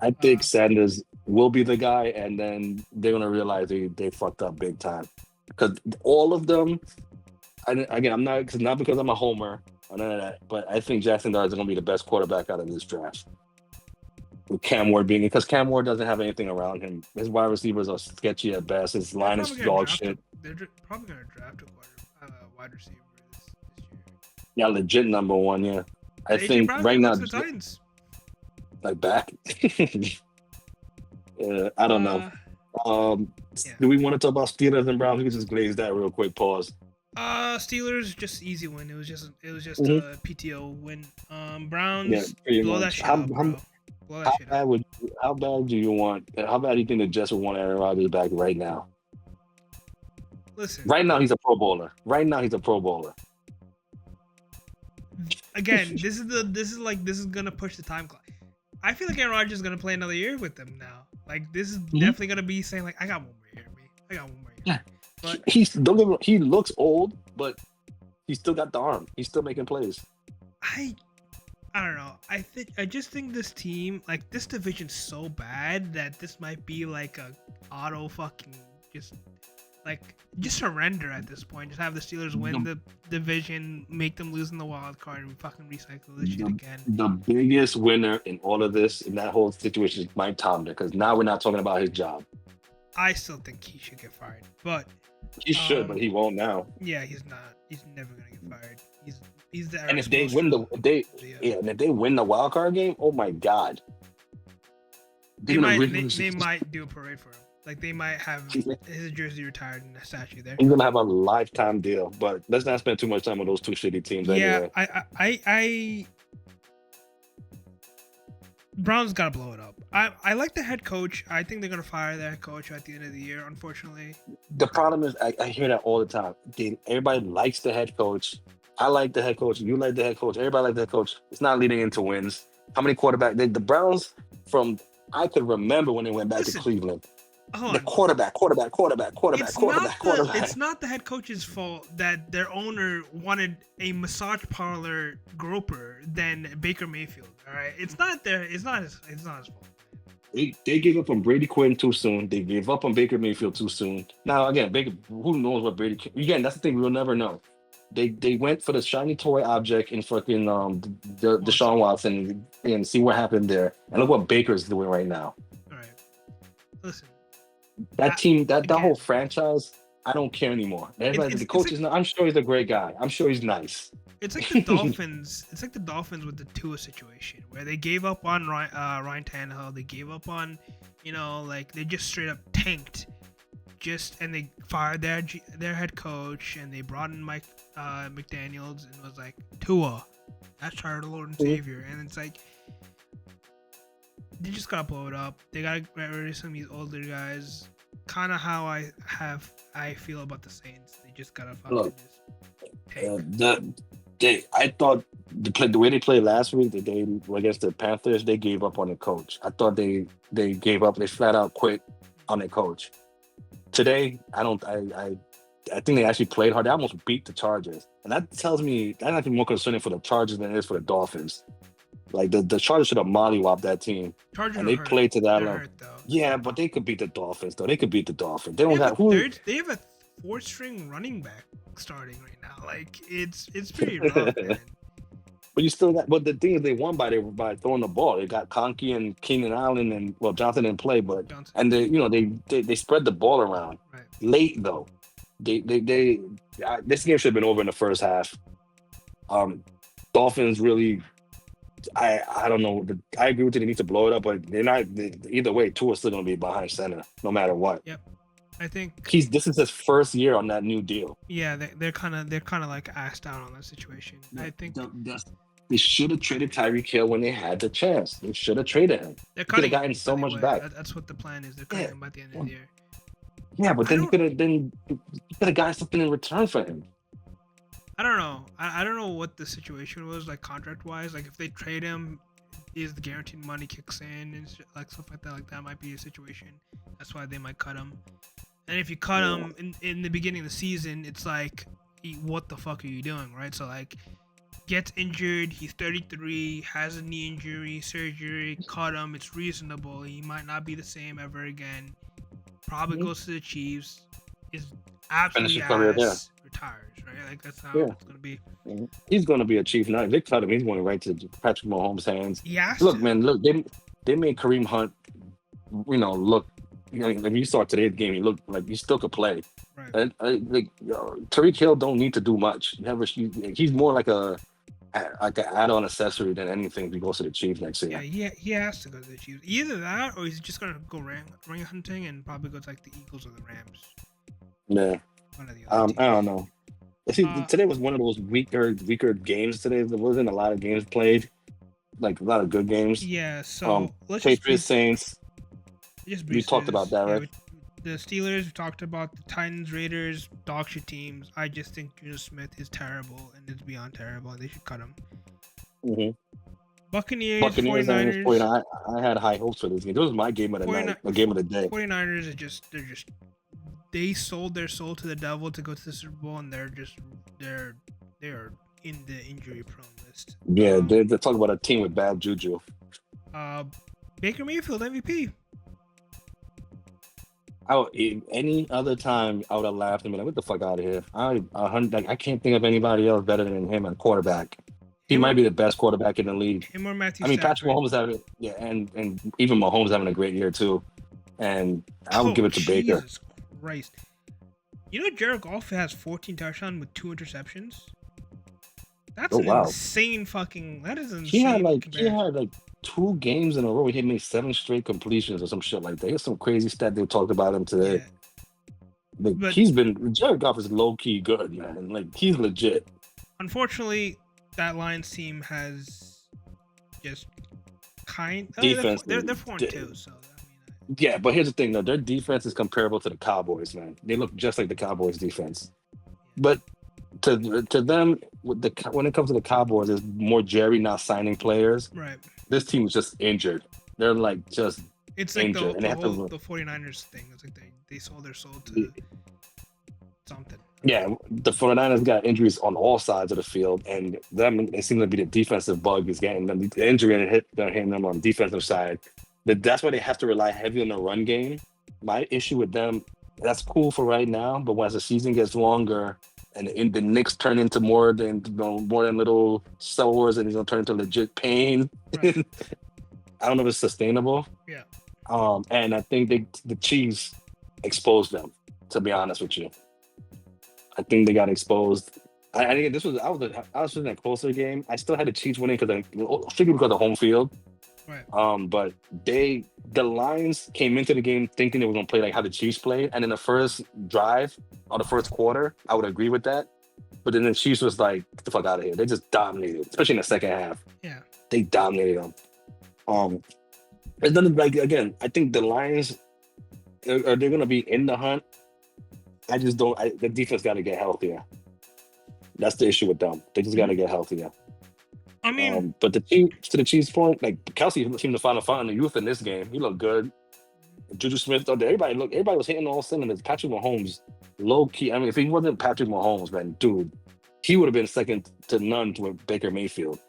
I think Sanders will be the guy, and then they're gonna realize they fucked up big time, because all of them. I'm not because I'm a homer or none of that, but I think Jackson Dart is gonna be the best quarterback out of this draft. With Cam Ward because Cam Ward doesn't have anything around him. His wide receivers are sketchy at best. His line is dog shit. They're probably gonna draft a wide receiver this year. Yeah, legit number 1. Yeah, I think Brown right now. The Titans. Like back. I don't know. Do we want to talk about Steelers and Browns? We can just glaze that real quick. Pause. Steelers just easy win. It was just a PTO win. Browns blow that shit up, bro. How bad do you want? How bad do you think the Jets would want Aaron Rodgers back right now? Listen. Right now he's a Pro Bowler. Again, this is gonna push the time clock. I feel like Aaron Rodgers is gonna play another year with them now. Like this is definitely gonna be saying like I got one more year, man. I got one more year. Yeah. But he looks old, but he still got the arm. He's still making plays. I don't know. I just think this team, like this division's so bad that this might be like a auto fucking just Like, just surrender at this point. Just have the Steelers win The, the division, make them lose in the wild card, and fucking recycle this shit the again. the biggest winner in all of this, in that whole situation, is Mike Tomlin, because now we're not talking about his job. I still think he should get fired, but He should, but he won't now. yeah, he's not. He's never gonna get fired. He's the And Eric if they win Spoelstra of the and if they win the wild card game, oh my god, they're gonna really, they might do a parade for him. Like, they might have his jersey retired and a statue there. he's gonna have a lifetime deal. But let's not spend too much time on those two shitty teams. Yeah, Anyway. I Browns gotta blow it up. I like the head coach. I think they're gonna fire the head coach at the end of the year, unfortunately. The problem is, I hear that all the time. Everybody likes the head coach. I like the head coach. You like the head coach. Everybody likes the head coach. It's not leading into wins. How many quarterbacks? The Browns, from I could remember when they went back to Cleveland. The quarterback. It's not the head coach's fault that their owner wanted a massage parlor groper than Baker Mayfield. All right, it's not his fault. They gave up on Brady Quinn too soon. They gave up on Baker Mayfield too soon. Now again, Baker, who knows what Brady? Again, that's the thing, we'll never know. They went for the shiny toy object in fucking Deshaun Watson and see what happened there. And look what Baker's doing right now. All right, listen. That team, that whole franchise, I don't care anymore. The coach is not. I'm sure he's a great guy. I'm sure he's nice. It's like the Dolphins. It's like the Dolphins with the Tua situation, where they gave up on Ryan Tannehill. They gave up on, like, they just straight up tanked. And they fired their head coach, and they brought in Mike McDaniels, and was like, Tua, that's our Lord and Savior. And it's like, they just gotta blow it up. They gotta get rid of some of these older guys. Kind of how I feel about the Saints. They just gotta fucking just tank. I thought the way they played last week, that they against the Panthers, they gave up on the coach. I thought they gave up. They flat out quit on their coach. Today, I think they actually played hard. They almost beat the Chargers, and that tells me that's actually more concerning for the Chargers than it is for the Dolphins. Like, the Chargers should have mollywopped that team, and they played to that level. Yeah, but they could beat the Dolphins, though. They could beat the Dolphins. They don't got who. They have a 4-string running back starting right now. Like, it's pretty rough, man. But you still got. But the thing is, they won by throwing the ball. They got Conkey and Keenan Allen, and Johnson didn't play, but and they spread the ball around late though. This game should have been over in the first half. Dolphins really. I don't know. I agree with you. They need to blow it up, but they're not. Either way, Tua's still going to be behind center, no matter what. Yep, I think this is his first year on that new deal. Yeah, they're kind of like asked down on that situation. I think they should have traded Tyreek Hill when they had the chance. They should have traded him. They could have gotten so much back. That's what the plan is. They're cutting him by the end of the year. Yeah, but then you could have gotten something in return for him. I don't know. I don't know what the situation was, like, contract-wise. Like, if they trade him, is the guaranteed money kicks in and like stuff like that. Like, that might be a situation. That's why they might cut him. And if you cut him in the beginning of the season, it's like, what the fuck are you doing, right? So, like, gets injured. He's 33, has a knee injury, surgery, cut him. It's reasonable. He might not be the same ever again. Probably goes to the Chiefs. Is absolutely retires, right? Like, that's how it's gonna be. He's gonna be a Chief now. If they cut him, he's going right to Patrick Mahomes' hands. Man, they made Kareem Hunt, look. When you saw today's game, he looked like he still could play. Right. And Tariq Hill don't need to do much. He's more like an add-on accessory than anything if he goes to the Chiefs next year. Yeah, he has to go to the Chiefs. Either that, or he's just gonna go ring hunting and probably go to, like, the Eagles or the Rams. Yeah. I don't know. See, today was one of those weaker games today. There wasn't a lot of games played, like a lot of good games. Yeah, so let's Patriots, Saints. We talked about that, right? The Steelers, we talked about the Titans, Raiders, dog shit teams. I just think Juju Smith is terrible, and it's beyond terrible, and they should cut him. Mm-hmm. Buccaneers 49ers. I had high hopes for this game. This was my game of the night, the game of the day. 49ers they sold their soul to the devil to go to the Super Bowl, and they're in the injury prone list. Yeah, they're talking about a team with bad juju. Baker Mayfield MVP. Any other time I would have laughed and been like, "What the fuck out of here!" Like, I can't think of anybody else better than him at quarterback. He Him might or be the best quarterback in the league. Matthew I mean, Patrick Stafford. Mahomes having yeah, and even Mahomes having a great year too. And I would Oh give it to Baker. Jesus Christ! You know Jared Goff has 14 touchdowns with 2 interceptions. That's Oh an wow, insane fucking. That is he had insane like he comparison. had like 2 games in a row. He made 7 straight completions or some shit like that. Here's some crazy stat they talked about him today. Yeah, Like but Jared Goff is low key good, man. Like he's legit. unfortunately, that Lions team has just Defense, they're 4-2. So I mean, yeah, but here's the thing though, their defense is comparable to the Cowboys, man. They look just like the Cowboys defense. But to them, when it comes to the Cowboys, it's more Jerry not signing players. right. This team is just injured. They're like just It's like injured, and they the have whole to. the 49ers thing. It's like they sold their soul to something. Yeah, the 49ers got injuries on all sides of the field, and them they seem to be the defensive bug is getting them the injury and hit they're hitting them on the defensive side. That's why they have to rely heavy on the run game. My issue with them, that's cool for right now, but as the season gets longer and the Knicks turn into more than little sores and it's gonna turn into legit pain. Right. I don't know if it's sustainable. Yeah. And I think the Chiefs exposed them, to be honest with you. I think they got exposed. I think this was I was in a closer game. I still had the Chiefs winning strictly because of home field. Right. But the Lions came into the game thinking they were gonna play like how the Chiefs played, and in the first drive or the first quarter, I would agree with that. But then the Chiefs was like, "Get the fuck out of here!" They just dominated, especially in the second half. Yeah. They dominated them. It's nothing like again. I think the Lions are they gonna be in the hunt. I just don't. The defense got to get healthier. That's the issue with them. They just got to Mhm. get healthier. I mean, But the Chiefs, to the Chiefs' point, like Kelsey seemed to find a fountain of youth in this game. He looked good. Juju Smith, everybody was hitting all cylinders. Patrick Mahomes, low key. I mean, if he wasn't Patrick Mahomes, man, dude, he would have been second to none to Baker Mayfield.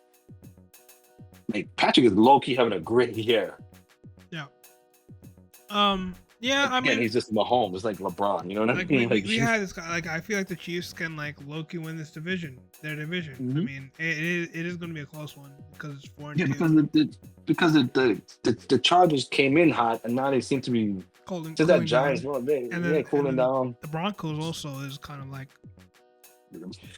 Like Patrick is low key having a great year. yeah. Yeah. I Again, mean, he's just Mahomes. It's like LeBron. You know what I like mean? we had this like I feel like the Chiefs can like low-key win this division, their division. I Mhm. mean, it is going to be a close one because it's 4 and Yeah, 2. because the Chargers came in hot and now they seem to be just that Cooling Giants. down, Well, and they're then cooling down. the Broncos also is kind of like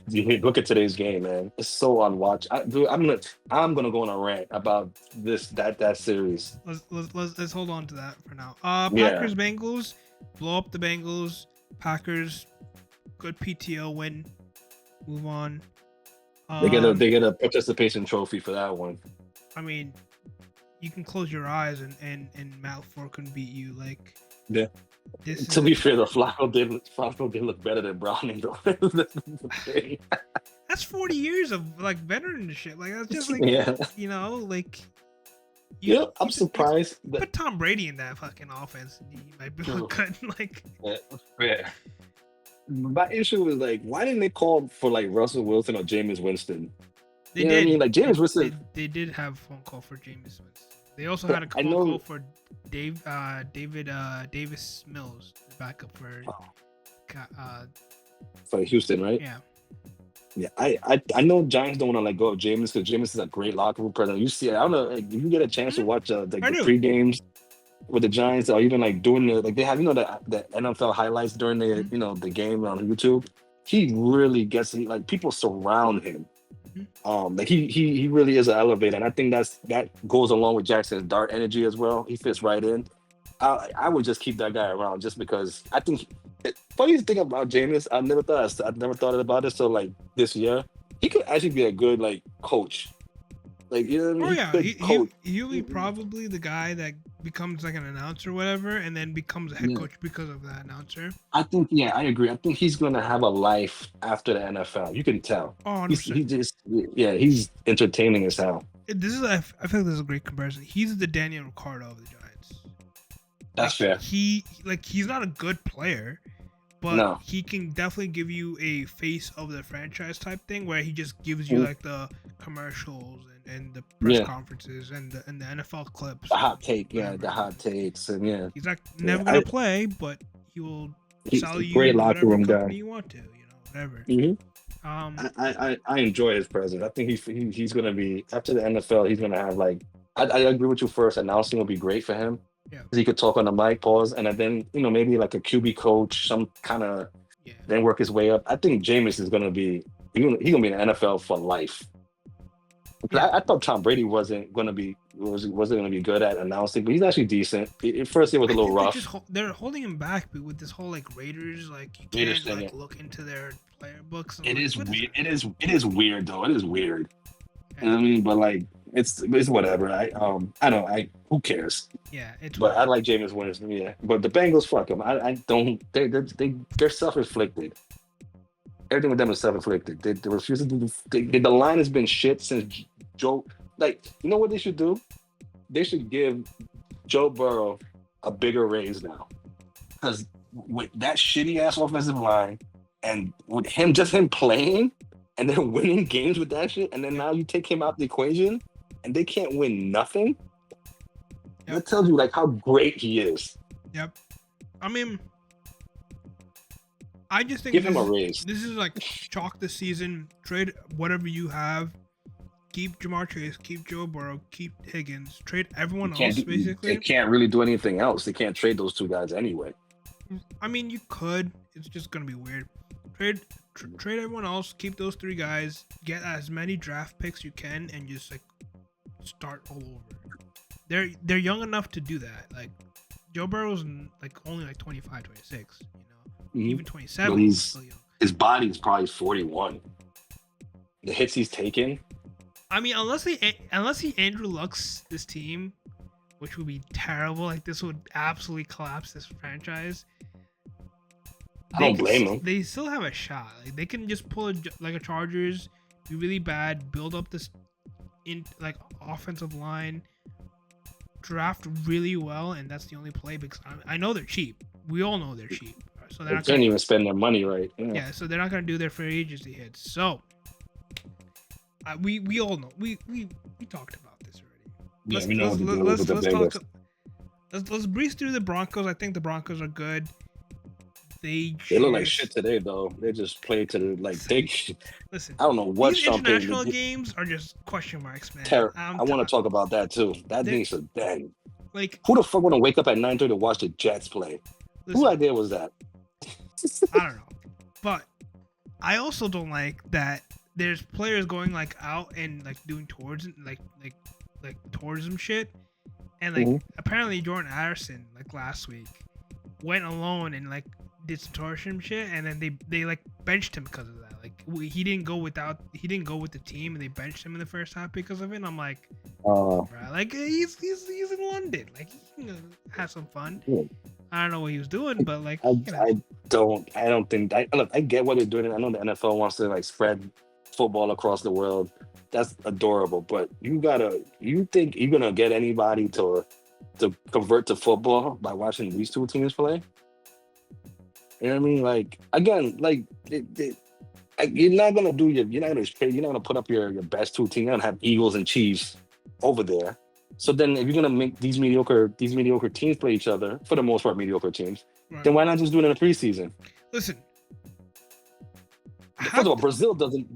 Look at today's game, man. It's so unwatched. Dude, I'm gonna go on a rant about that series. let's hold on to that for now. Yeah, Packers Bengals, blow up the Bengals. Packers, good PTO win. Move on. they get a participation trophy for that one. I mean, you can close your eyes and Matt LaFleur couldn't beat you. Like Yeah. this To is be fair, the Flacco did look better than Browning though. That's the thing. that's 40 years of like veteran shit. Like that's just like Yeah, like yeah. I'm you surprised that. put Tom Brady in that fucking offense, and he might be good. Like Yeah. My issue is like, why didn't they call for like Russell Wilson or Jameis Winston? they You know what I did, mean? Like Jameis Winston. they did have a phone call for James Winston. They also But had a I phone call know for David Davis Mills, the backup for for Houston, right? yeah. Yeah, I know Giants don't want to let go of Jameis because Jameis is a great locker room president. You see, I don't know like, if you get a chance to Mhm. watch like I the do. pre games with the Giants, or even like doing like they have the NFL highlights during the Mhm. the game on YouTube. He really gets like people surround him. Mhm. Like he really is an elevator, and I think that goes along with Jackson's dart energy as well. He fits right in. I would just keep that guy around just because I think. Funny thing about Jameis, I never thought about it. So like this year, he could actually be a good like coach. Like you know what I mean? Oh He yeah, could coach. he'll be probably the guy that becomes like an announcer, or whatever, and then becomes a head Yeah. coach because of that announcer. I think yeah, I agree. I think he's gonna have a life after the NFL. You can tell. Oh, 100 He's percent. he just yeah, he's entertaining as hell. This is I feel like this is a great comparison. He's the Daniel Ricciardo of the Giants. That's fair. He's not a good player, but No. he can definitely give you a face of the franchise type thing where he just gives you Mhm. like the commercials and the press Yeah. conferences and the NFL clips The and hot take. Yeah. whatever. The hot takes. And yeah. He's like Yeah. never gonna play, but he will He's sell a great you locker whatever room company guy. you want to, whatever. Hmm. Um, I enjoy his presence. I think he's gonna be after the NFL. He's gonna have like I agree with you. First, announcing will be great for him. yeah, 'Cause he could talk on the mic, pause, and then maybe like a QB coach, some kind of yeah, then work his way up. I think Jameis is gonna be he gonna be in the NFL for life. yeah. I thought Tom Brady wasn't gonna be good at announcing, but he's actually decent. At first, it was a I little think rough. they're holding him back with this whole like Raiders, like you Weirdest can't thing. like look into their player books. I'm It like, is what is weird. that? It is weird though. It is weird. You know Yeah, what I mean? But like it's whatever. I don't who cares? yeah, it's But I weird. like Jameis Winston, yeah. But the Bengals, fuck them. I don't. They're self-inflicted. Everything with them is self-inflicted. They refuse to do. The line has been shit since Joe. Like, you know what they should do? They should give Joe Burrow a bigger raise now, because with that shitty ass offensive line, and with him playing, and then winning games with that shit, and then Yep, now you take him out the equation, and they can't win nothing. yep, That tells you like how great he is. yep. I mean, I just think Give him a raise. this is like chalk the season. Trade whatever you have. Keep Jamar Chase. Keep Joe Burrow. Keep Higgins. Trade You everyone can't else do, they basically. can't really do anything else. They can't trade those two guys anyway. I mean, you could. It's just gonna be weird. Trade everyone else. Keep those three guys. Get as many draft picks you can, and just like start all over. They're young enough to do that. Like Joe Burrow's like only like 25, 26. Mhm. Even But 27. He's still young. his body's probably 41. The hits he's taking. I mean, unless he Andrew Luck's this team, which would be terrible. Like this would absolutely collapse this franchise. I don't blame him. They still have a shot. Like they can just pull like a Chargers, be really bad, build up this in like offensive line, draft really well, and that's the only play because I know they're cheap. We all know they're cheap, so they're They not can't gonna, even spend their money right. yeah. So they're not gonna do their free agency hits. So we all know we talked about this already. Yeah, we know what to do with the Bengals. Let's breeze through the Broncos. I think the Broncos are good. They look like shit today, though. They just played to the like they. Listen, I don't know what these Sean Payton international did. games are just question marks, man. I want to talk about that too. That They're- needs a dang. like Who the fuck want to wake up at 9:30 to watch the Jets play? listen, Who idea was that? I don't know, but I also don't like that there's players going like out and like doing towards like tourism shit, and like apparently Jordan Addison like last week went alone and like did some tourism shit, and then they like benched him because of that. Like he didn't go with the team, and they benched him in the first half because of it. And I'm like, bro, like he's in London, like he can have some fun. Yeah. I don't know what he was doing, but like I don't think look, I get what they're doing. I know the NFL wants to like spread football across the world. That's adorable, but you think you're gonna get anybody to convert to football by watching these two teams play? You know what I mean? Like again, like you're not gonna put up your best two teams. You're gonna have Eagles and Chiefs over there. So then, if you're gonna make these mediocre teams play each other, for the most part, mediocre teams, right. then why not just do it in a preseason? Listen, First of all, Brazil doesn't.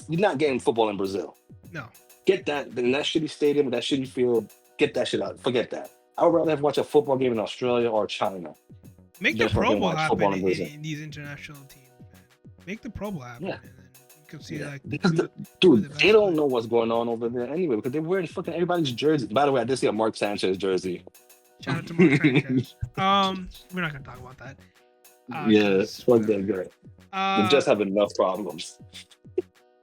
You're not getting football in Brazil. no. Get that in that shitty stadium, that shitty field. Get that shit out. Forget that. I would rather have watch a football game in Australia or China. Make the Just Pro fucking Bowl watch happen football in Brazil. in these international teams, man. Make the Pro Bowl happen, Yeah. and then you can see like Because who dude, the best they don't players. know what's going on over there anyway because they're wearing fucking everybody's jersey. By the way, I did see a Mark Sanchez jersey. Shout out to Mark Sanchez. We're not gonna talk about that. Yeah, fuck that guy. They just Uh, have enough problems.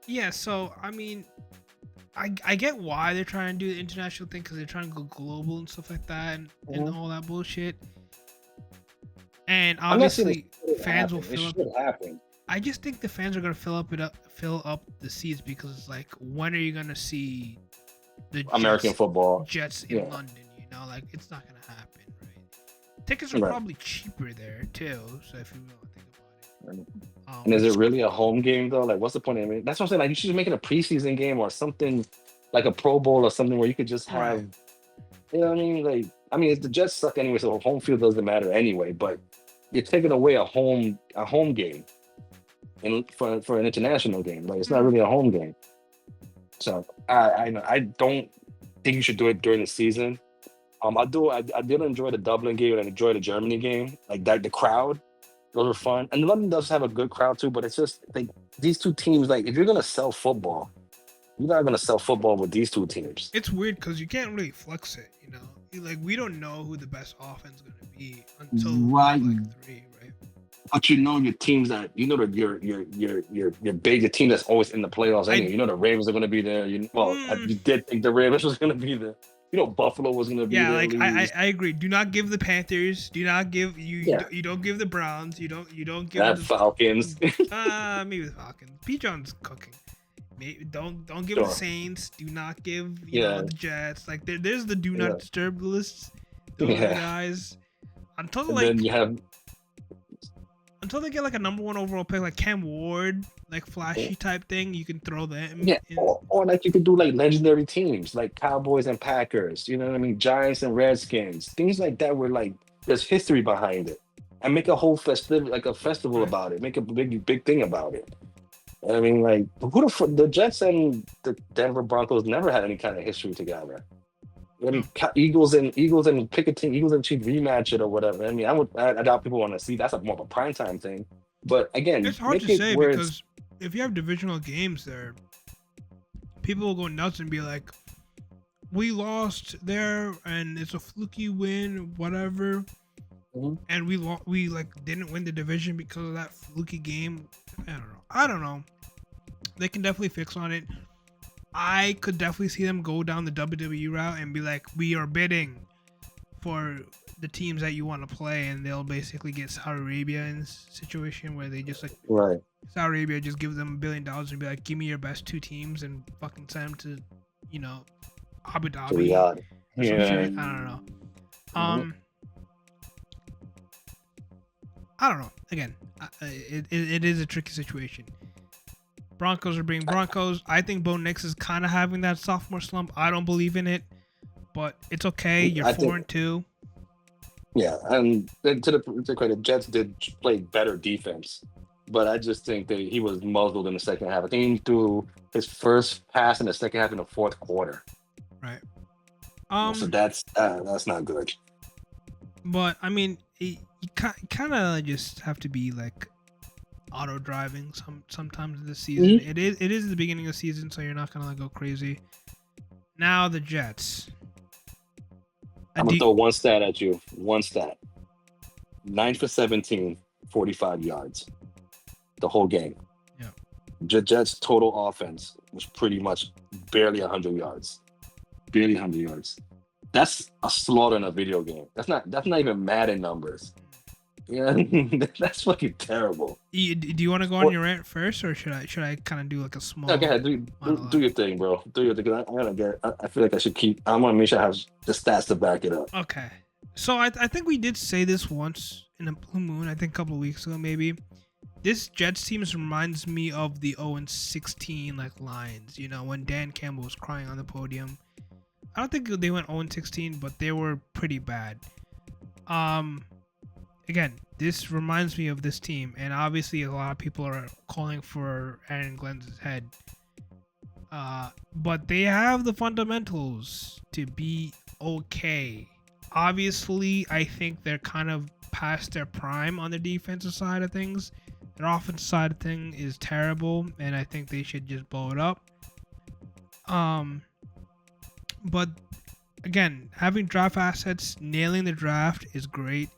yeah. So I mean, I get why they're trying to do the international thing because they're trying to go global and stuff like that and all that bullshit. And I'm not saying obviously, it should fans will happen. fill It up. should happen. I just think the fans are gonna fill up the seats because it's like, when are you gonna see the American football. Jets in Yeah. London? Like it's not gonna happen, right? Tickets are Right. probably cheaper there too. So if you really want to think about And is it Which really a home game though? Like, what's the point of it? That's what I'm saying. Like, you should just make it a preseason game or something, like a Pro Bowl or something where you could just right. have, you know what I mean? Like, I mean, the Jets suck anyway, so home field doesn't matter anyway. But you're taking away a home game, and for an international game, like it's not Mm, really a home game. So I don't think you should do it during the season. I did enjoy the Dublin game and I enjoy the Germany game. Like that, the crowd, those were fun. And London does have a good crowd too, but it's just like these two teams. Like if you're gonna sell football, you're not gonna sell football with these two teams. it's weird because you can't really flex it. Like we don't know who the best offense is gonna be until week Right. like 3, right? But you know your teams that you know that your big, the team that's always in the playoffs anyway. I You know the Ravens are gonna be there. mm, You did think the Ravens was gonna be there. You know Buffalo was gonna be yeah, there at like I, I least. I agree. Do not give the Panthers. Do not give Yeah. you don't give the Browns. You don't give That the Falcons. maybe the Falcons. P. John's cooking. Maybe don't give the Sure. Saints. Do not give Yeah. the Jets. Like there's the do not Yeah. disturb list. Those are the Yeah. guys. Until And then you have until they get like a number 1 overall pick, like Cam Ward, like flashy type thing, you can throw them yeah, in. or like you could do like legendary teams like Cowboys and Packers, you know what I mean? Giants and Redskins, things like that where like there's history behind it. And make a whole like a festival Right. about it. Make a big thing about it. I mean, like the Jets and the Denver Broncos never had any kind of history together. I mean, No. Eagles and pick a team, Eagles and Chiefs rematch it or whatever. I mean, I doubt people want to see that's more of a primetime thing. But again, It's hard make to it say where it's because if you have divisional games there, people will go nuts and be like, "We lost there, and it's a fluky win, whatever." Mhm. And we like didn't win the division because of that fluky game. I don't know. They can definitely fix on it. I could definitely see them go down the WWE route and be like, "We are bidding for the teams that you want to play," and they'll basically get Saudi Arabia in this situation where they just like right Saudi Arabia just give them $1 billion and be like, "Give me your best 2 teams and fucking send them to, Abu to Dhabi reality. or some Yeah. shit." I don't know. Mhm. I don't know. Again, it is a tricky situation. Broncos are being Broncos. I think Bo Nix is kind of having that sophomore slump. I don't believe in it, but it's okay. You're I 4 think and 2. yeah, and to credit, Jets did play better defense, but I just think that he was muzzled in the second half. I think he threw his first pass in the second half in the fourth quarter. Right. So that's not good. But I mean, you kind of just have to be like auto driving sometimes this season. Mhm. It is the beginning of the season, so you're not gonna like go crazy. Now the Jets. I'm gonna throw one stat at you. One stat: 9 for 17, 45 yards, the whole game. Yeah. Jets total offense was pretty much barely 100 yards. Barely 100 yards. That's a slaughter in a video game. That's not even Madden numbers. Yeah, that's fucking terrible. Do you want to go on What? your rant first, or should I kind of do like a small? No, go ahead. Do your thing, bro. Do your thing. 'Cause I'm gonna get. I feel like I should keep. I want to make sure I have the stats to back it up. Okay. So I think we did say this once in a blue moon. I think a couple of weeks ago, maybe. This Jets team reminds me of the 0-16 like Lions. When Dan Campbell was crying on the podium. I don't think they went 0-16, but they were pretty bad. Again, this reminds me of this team, and obviously a lot of people are calling for Aaron Glenn's head. But they have the fundamentals to be okay. Obviously, I think they're kind of past their prime on the defensive side of things. Their offensive side of thing is terrible, and I think they should just blow it up. But again, having draft assets, nailing the draft is great.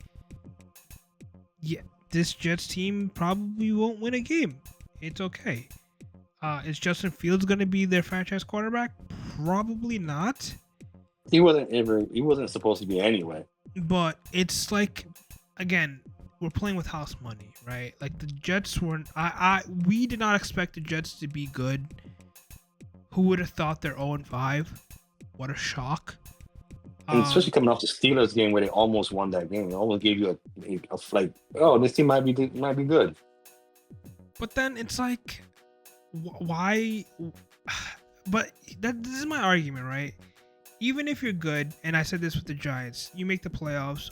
Yeah, this Jets team probably won't win a game. It's okay. Is Justin Fields going to be their franchise quarterback? Probably not. He wasn't supposed to be anyway. But it's like, again, we're playing with house money, right? Like the Jets weren't. We did not expect the Jets to be good. Who would have thought they're 0-5? What a shock. And especially coming off the Steelers game where they almost won that game. It almost gave you a like, oh, this team might be good. But then it's like, why? But this is my argument, right? Even if you're good, and I said this with the Giants, you make the playoffs.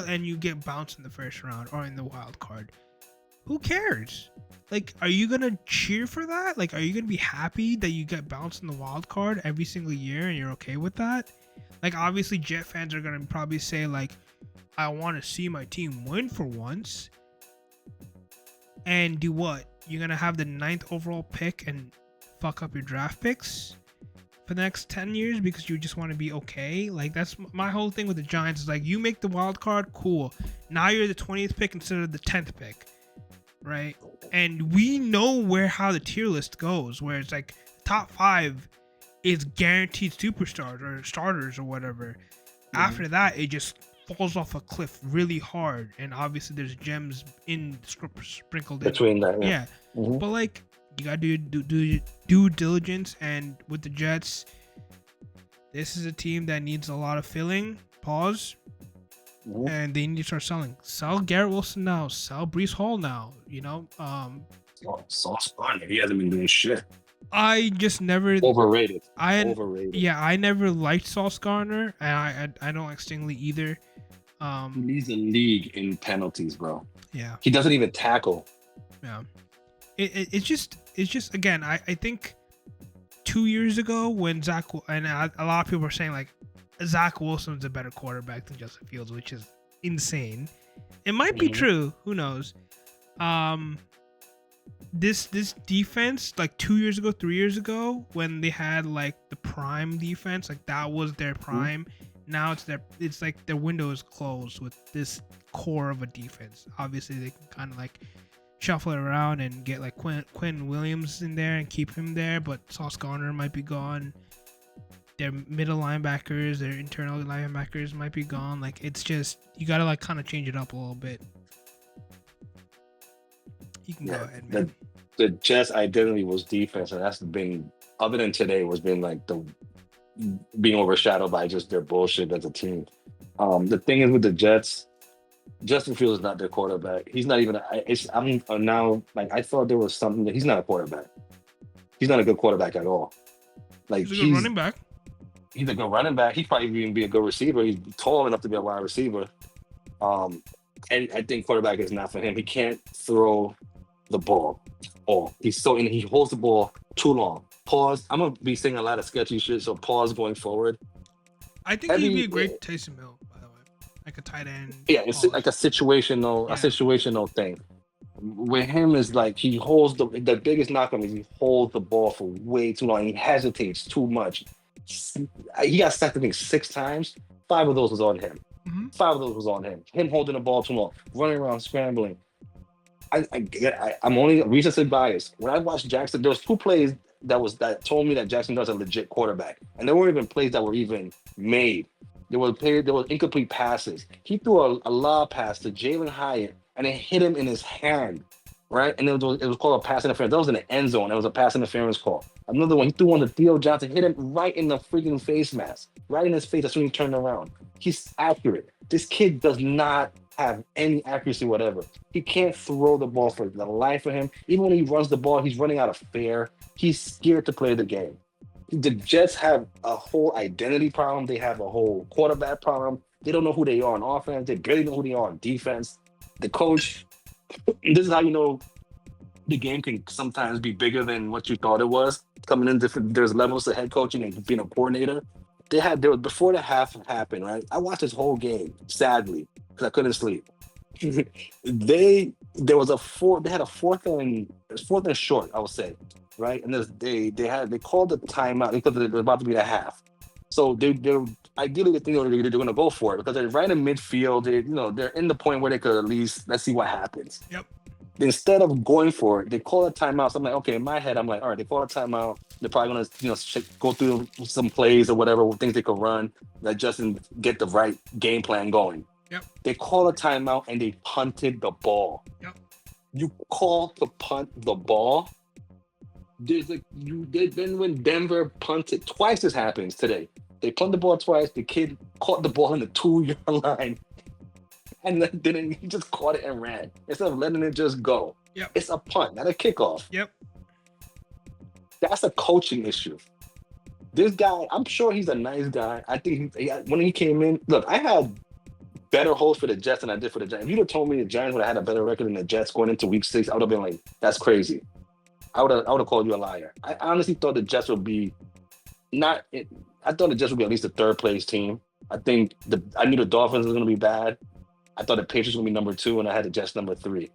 And you get bounced in the first round or in the wild card. Who cares? Like, are you gonna cheer for that? Like, are you gonna be happy that you get bounced in the wild card every single year and you're okay with that? Like, obviously, Jet fans are gonna probably say like, I want to see my team win for once. And do what? You're gonna have the 9th overall pick and fuck up your draft picks for the next 10 years because you just want to be okay? Like, that's my whole thing with the Giants is like, you make the wild card, cool. Now you're the 20th pick instead of the 10th pick, right? And we know how the tier list goes, where it's like top 5 is guaranteed superstars or starters or whatever. After that, it just falls off a cliff really hard, and obviously there's gems sprinkled in between that. yeah. But like, you gotta do due diligence, and with the Jets, this is a team that needs a lot of filling. Pause. And they need to start selling. Sell Garrett Wilson now. Sell Breece Hall now. You know. Sauce Gardner, he hasn't been doing shit. I just never overrated. Yeah, I never liked Sauce Gardner, and I don't like Stingley either. He leads the league in penalties, bro. Yeah. He doesn't even tackle. Yeah. It's just again, I think 2 years ago when a lot of people are saying like Zach Wilson's a better quarterback than Justin Fields, which is insane. It might be true. Who knows? This defense, like 2 years ago, 3 years ago, when they had like the prime defense, like that was their prime. Now it's like their window is closed with this core of a defense. Obviously, they can kind of like shuffle it around and get like Quinn Williams in there and keep him there, but Sauce Gardner might be gone. Their middle linebackers, their internal linebackers might be gone. Like, it's just, you gotta like kind of change it up a little bit. You can go ahead, man. The Jets' identity was defense, and that's been, other than today, was been like being overshadowed by just their bullshit as a team. The thing is with the Jets, Justin Fields is not their quarterback. He's not even. I'm now like, I thought there was something that he's not a quarterback. He's not a good quarterback at all. Like, he's a good running back. He's a good running back. He probably even be a good receiver. He's tall enough to be a wide receiver. And I think quarterback is not for him. He can't throw the ball. He holds the ball too long. Pause. I'm gonna be saying a lot of sketchy shit, so pause going forward. I think he'd be a great Taysom Hill, by the way, like a tight end. Yeah, it's like a situational thing. With him is like, he holds the biggest knock on him is he holds the ball for way too long. He hesitates too much. He got sacked, I think, 6 times. 5 of those was on him. 5 of those was on him. Him holding the ball too long, running around, scrambling. I'm only recency biased. When I watched Jackson, there was 2 plays that told me that Jackson Dar's a legit quarterback, and there weren't even plays that were even made. There were incomplete passes. He threw a lob pass to Jalen Hyatt, and it hit him in his hand, right? And it was called a pass interference. That was in the end zone. That was a pass interference call. Another one, he threw one to Theo Johnson, hit him right in the freaking face mask, right in his face as soon as he turned around. He's accurate. This kid does not have any accuracy whatever. He can't throw the ball for the life of him. Even when he runs the ball, he's running out of fair. He's scared to play the game. The Jets have a whole identity problem. They have a whole quarterback problem. They don't know who they are on offense. They barely know who they are on defense. The coach, this is how you know the game can sometimes be bigger than what you thought it was. Coming in different, there's levels to head coaching and being a coordinator. Before the half happened, right? I watched this whole game, sadly, because I couldn't sleep. They had a fourth and short, I would say, right? And they called the timeout because it was about to be the half. So they're ideally they think they're going to go for it because they're right in midfield. They're in the point where they could at least, let's see what happens. Yep. Instead of going for it, they call a timeout. So I'm like, okay, in my head, I'm like, all right, they call a timeout. They're probably going to go through some plays or whatever, things they could run, that just get the right game plan going. Yep. They call a timeout and they punted the ball. Yep. You call to punt the ball. Then when Denver punted twice, this happens today. They punt the ball twice. The kid caught the ball in the 2-yard line, and then he just caught it and ran instead of letting it just go. Yep. It's a punt, not a kickoff. Yep. That's a coaching issue. This guy, I'm sure he's a nice guy. I think when he came in, look, I had better hopes for the Jets than I did for the Giants. If you'd have told me the Giants would have had a better record than the Jets going into week 6, I would have been like, that's crazy. I would have called you a liar. I honestly thought the Jets would be not. I thought the Jets would be at least a third place team. I knew the Dolphins was going to be bad. I thought the Patriots would be number 2, and I had the Jets number 3.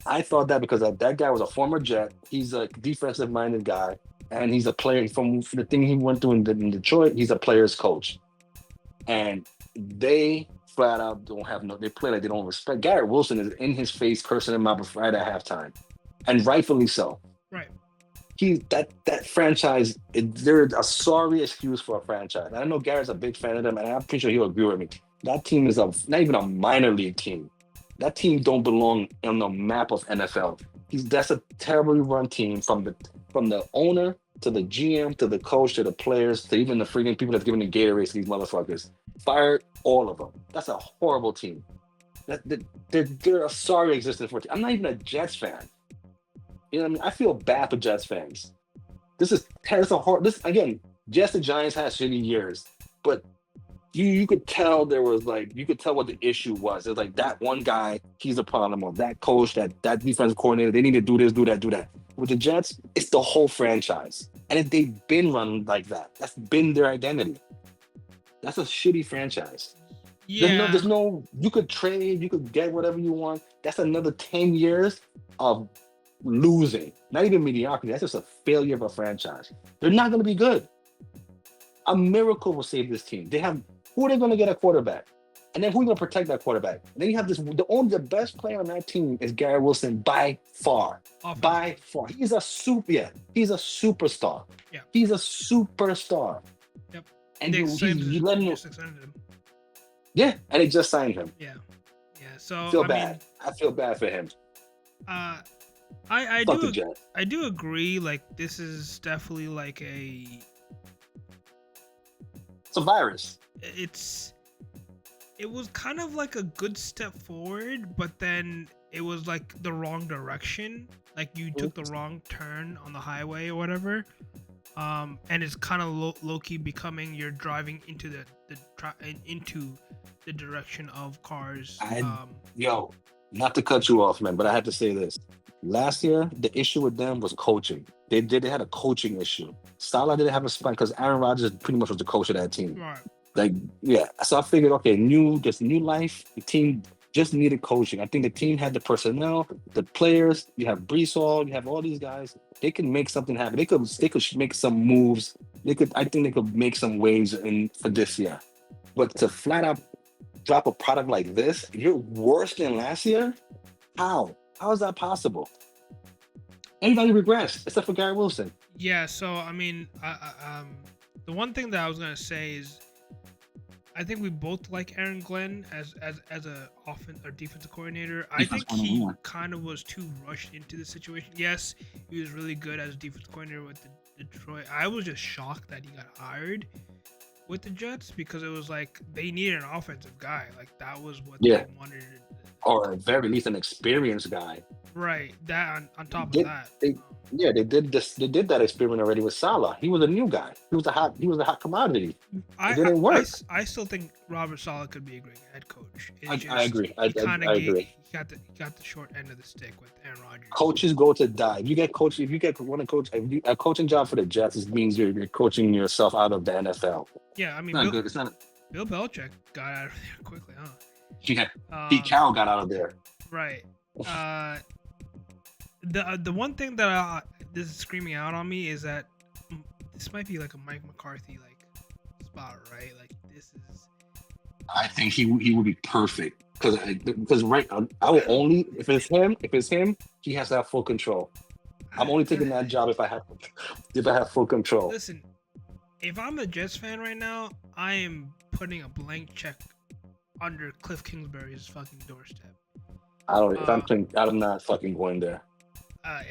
I thought that because that guy was a former Jet. He's a defensive minded guy, and he's a player from the thing he went through in Detroit. He's a player's coach, and they flat out don't have no. They play like they don't respect. Garrett Wilson is in his face cursing him out right at halftime, and rightfully so. Right. That franchise. They're a sorry excuse for a franchise. I know Garrett's a big fan of them, and I'm pretty sure he'll agree with me. That team is not even a minor league team. That team don't belong on the map of NFL. That's a terribly run team from the owner to the GM to the coach to the players to even the freaking people that's giving the Gatorade to these motherfuckers. Fired all of them. That's a horrible team. They're a sorry existence for a team. I'm not even a Jets fan. You know what I mean? I feel bad for Jets fans. This again. Jets and Giants had shitty years, but you could tell you could tell what the issue was. It's like that one guy, he's a problem, or that coach, that defensive coordinator, they need to do this, do that, do that. With the Jets, it's the whole franchise. And they've been run like that. That's been their identity. That's a shitty franchise. Yeah. There's no, you could trade, you could get whatever you want. That's another 10 years of losing. Not even mediocrity. That's just a failure of a franchise. They're not going to be good. A miracle will save this team. Who are they going to get a quarterback? And then who's going to protect that quarterback? And then you have the best player on that team is Garrett Wilson by far. By far. He's a superstar. Yeah. He's a superstar. Yep. And you let him. Him. Yeah, and they just signed him. Yeah. Yeah. So I feel bad for him. I do agree. Like, this is definitely like it's a virus. It was kind of like a good step forward, but then it was like the wrong direction. Like, you took the wrong turn on the highway or whatever. And it's kind of low-key becoming you're driving into the direction of cars. Not to cut you off, man, but I had to say this. Last year, the issue with them was coaching. They had a coaching issue. Salah didn't have a spine because Aaron Rodgers pretty much was the coach of that team. Right. Like, yeah. So I figured, okay, new life. The team just needed coaching. I think the team had the personnel, the players. You have Brees Hall. You have all these guys. They could make something happen. They could make some moves. I think they could make some waves for this year. But to flat out drop a product like this, you're worse than last year? How? How is that possible? Anybody regressed except for Gary Wilson. Yeah, so I mean, the one thing that I was gonna say is, I think we both like Aaron Glenn as a offense or defensive coordinator. I think he kind of was too rushed into the situation. Yes, he was really good as a defensive coordinator with the Detroit. I was just shocked that he got hired with the Jets because it was like they needed an offensive guy. Like, that was what they wanted. Or at very least an experienced guy. Right. That on top of that. They did that experiment already with Salah. He was a new guy. He was a hot commodity. It didn't work. I still think Robert Saleh could be a great head coach. I agree. I agree. He got the short end of the stick with Aaron Rodgers. Coaches go to die. If you get a coaching job for the Jets, it means you're coaching yourself out of the NFL. Yeah, I mean, it's not. Bill Belichick got out of there quickly, huh? Yeah, Pete Carroll got out of there. Right. The one thing that this is screaming out on me is that this might be like a Mike McCarthy spot, right? Like, this is. I think he would be perfect because right. I will only if it's him. He has to have full control. I'm only taking that job if I have full control. Listen, if I'm a Jets fan right now, I am putting a blank check under Cliff Kingsbury's fucking doorstep. I'm not fucking going there. I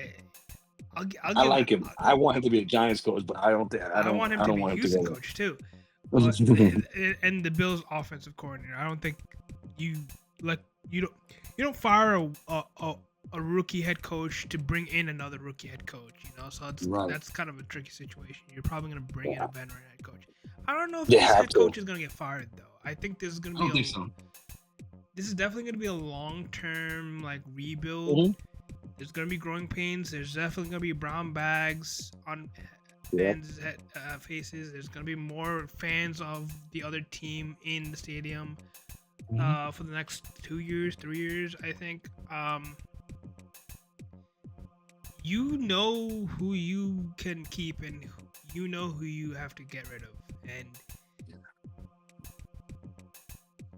like him. I want him to be a Giants coach, but I want him to be a Houston coach too. But, and the Bills' offensive coordinator. I don't think you don't fire a rookie head coach to bring in another rookie head coach. So Right. that's kind of a tricky situation. You're probably gonna bring in a veteran head coach. I don't know if They this have head to. coach is gonna get fired though. I think I don't think so. this is definitely gonna be a long term like rebuild. Hmm. There's gonna be growing pains. There's definitely gonna be brown bags on Yeah. fans' faces. There's gonna be more fans of the other team in the stadium Hmm. for the next 2 years, 3 years. I think. You know who you can keep and you know who you have to get rid of, and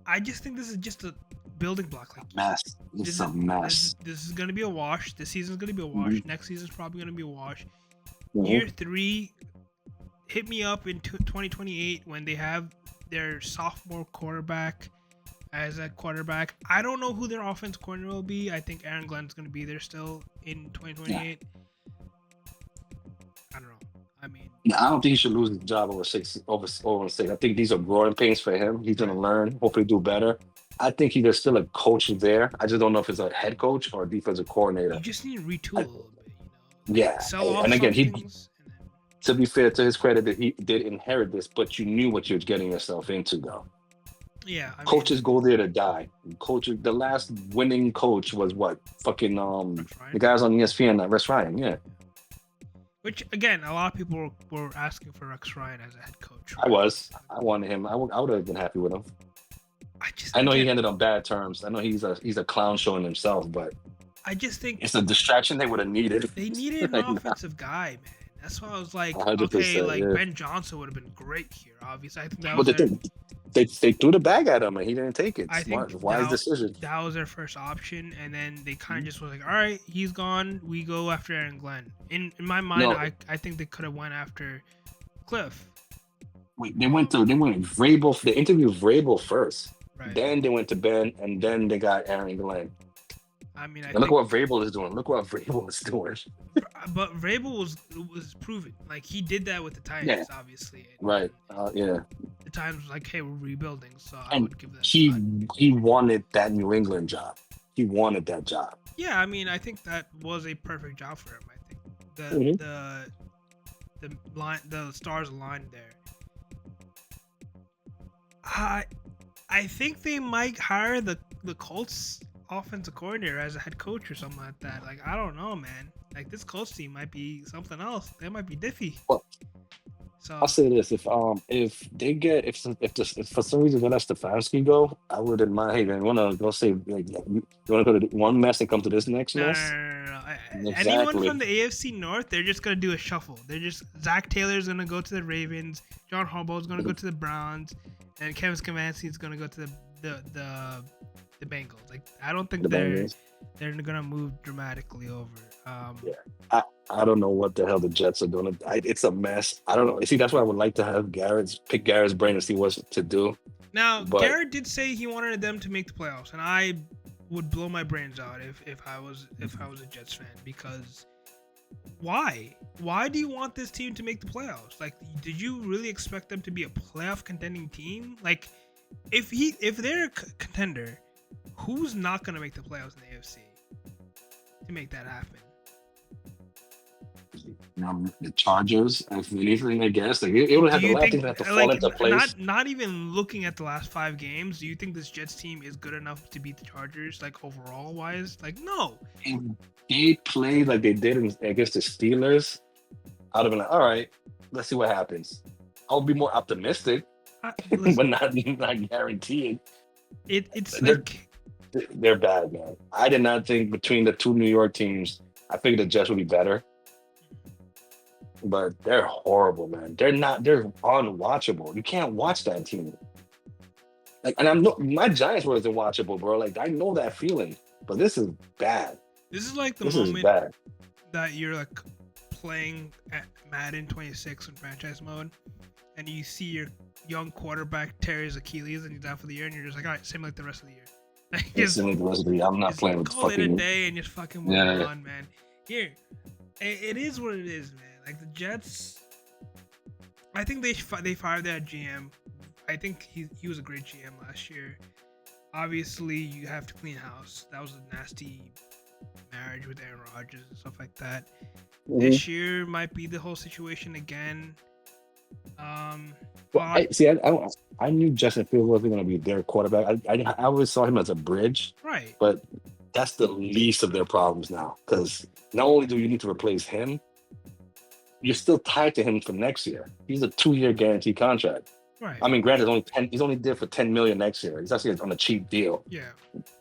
I just think this is just a building block. Like Mess. this It's is a this mess. this is gonna be a wash. This season's gonna be a Hmm. wash. Next season's probably gonna be a wash. Hmm. Year three, hit me up in 2028 when they have their sophomore quarterback as a quarterback. I don't know who their offense coordinator will be. I think Aaron Glenn's gonna be there still in Yeah. 2028. I don't know. I mean, Yeah, I don't think he should lose his job over six over six. I think these are growing pains for him. He's gonna right. learn, hopefully do better. I think there's still a coach there. I just don't know if it's a head coach or a defensive You coordinator. just need to retool a I, little bit, like yeah, sell off and again, some he things, and then to be fair to his credit that he did inherit this, but you knew what you were getting yourself into, though. yeah, I mean, Coaches go there to die. Coaches, the last winning coach was what? Fucking Rex the Ryan. guys on ESPN, Rex Ryan. Yeah, Which again, a lot of people were asking for Rex Ryan as a head coach, I right? was. I wanted him. I would have been happy with him. I just I know he again, ended on bad terms. I know he's a clown show in himself, but I just think it's a distraction they would have needed. they needed an offensive guy, man. That's why I was like, hundred okay, percent. like Yeah. Ben Johnson would have been great here. Obviously, I think that But was the their, thing, they threw the bag at him and he didn't take it. I think Smart, wise decision. that was their first option, and then they kind of Mhm. just was like, all right, he's gone. We go after Aaron Glenn. In my mind, No, I think they could have went after Cliff. wait, they went Vrabel. They interviewed Vrabel first. Right. Then they went to Ben, and then they got Aaron Glenn. I mean, I And look think, what Vrabel is doing. Look what Vrabel is doing. but Vrabel was proven. Like he did that with the Yeah, Titans, obviously, and right. Yeah, the Titans was like, hey, we're rebuilding, so I and would give that a he shot. he wanted that New England job. He wanted that job. Yeah, I mean, I think that was a perfect job for him. I think Hmm. the stars aligned there. I I think they might hire the Colts offensive coordinator as a head coach or something like that. Like I don't know, man. Like this Colts team might be something else. They might be diffy. Well, I'll So say this: if they get if for some reason they let Stefanski go, I wouldn't mind. Hey man, you wanna go say like you wanna go to one mess and come to this next no, no, mess? no, no, no. Anyone from Exactly. the AFC North, they're just gonna do a shuffle. They're just Zach Taylor's gonna go to the Ravens, John Harbaugh's gonna go to the Browns, and Kevin Stefanski's gonna go to the Bengals. Like I don't think The Bengals. they're gonna move dramatically over. Yeah. I don't know what the hell the Jets are doing. It's a mess. I don't know. See, that's why I would like to have pick Garrett's brain and see what's to do. Now But Garrett did say he wanted them to make the playoffs, and I would blow my brains out if I was a Jets fan because why? Why do you want this team to make the playoffs? Like, did you really expect them to be a playoff contending team? Like, if they're a contender, who's not gonna make the playoffs in the AFC to make that happen? the Chargers, if anything, I guess it would Do have the you last things think that have to fall like into place. not even looking at the last 5 games? Do you think this Jets team is good enough to beat the Chargers? Like overall wise, like no. If they played like they did against the Steelers, I'd have been like, all right, let's see what happens. I'll be more optimistic, Listen, but not guaranteed. it's They're like they're bad, man. I did not think between the two New York teams, I figured the Jets would be better, but they're horrible, man. They're unwatchable. You can't watch that team. Like, and I'm no, my Giants wasn't watchable, bro. Like, I know that feeling, but this is bad. this is like the This is moment bad. that you're like playing at Madden 26 in franchise mode, and you see your young quarterback tear his Achilles and he's out for the year, and you're just like, all right, same like the rest of the year. Like, It's the rest of the year. I'm not just playing with call it a fucking. day and just fucking move Yeah, on, man. Here, it is what it is, man. Like the Jets, I think they fired that GM. I think he was a great GM last year. Obviously, you have to clean house. That was a nasty marriage with Aaron Rodgers and stuff like that. Mhm. This year might be the whole situation again. Well, But I knew Justin Fields wasn't going to be their quarterback. I always saw him as a bridge, right, but that's the least of their problems now. Because not only do you need to replace him, you're still tied to him for next year. He's a 2-year guaranteed contract. right, I mean, granted, only 10. He's only there for 10 million next year. He's actually on a cheap deal, yeah.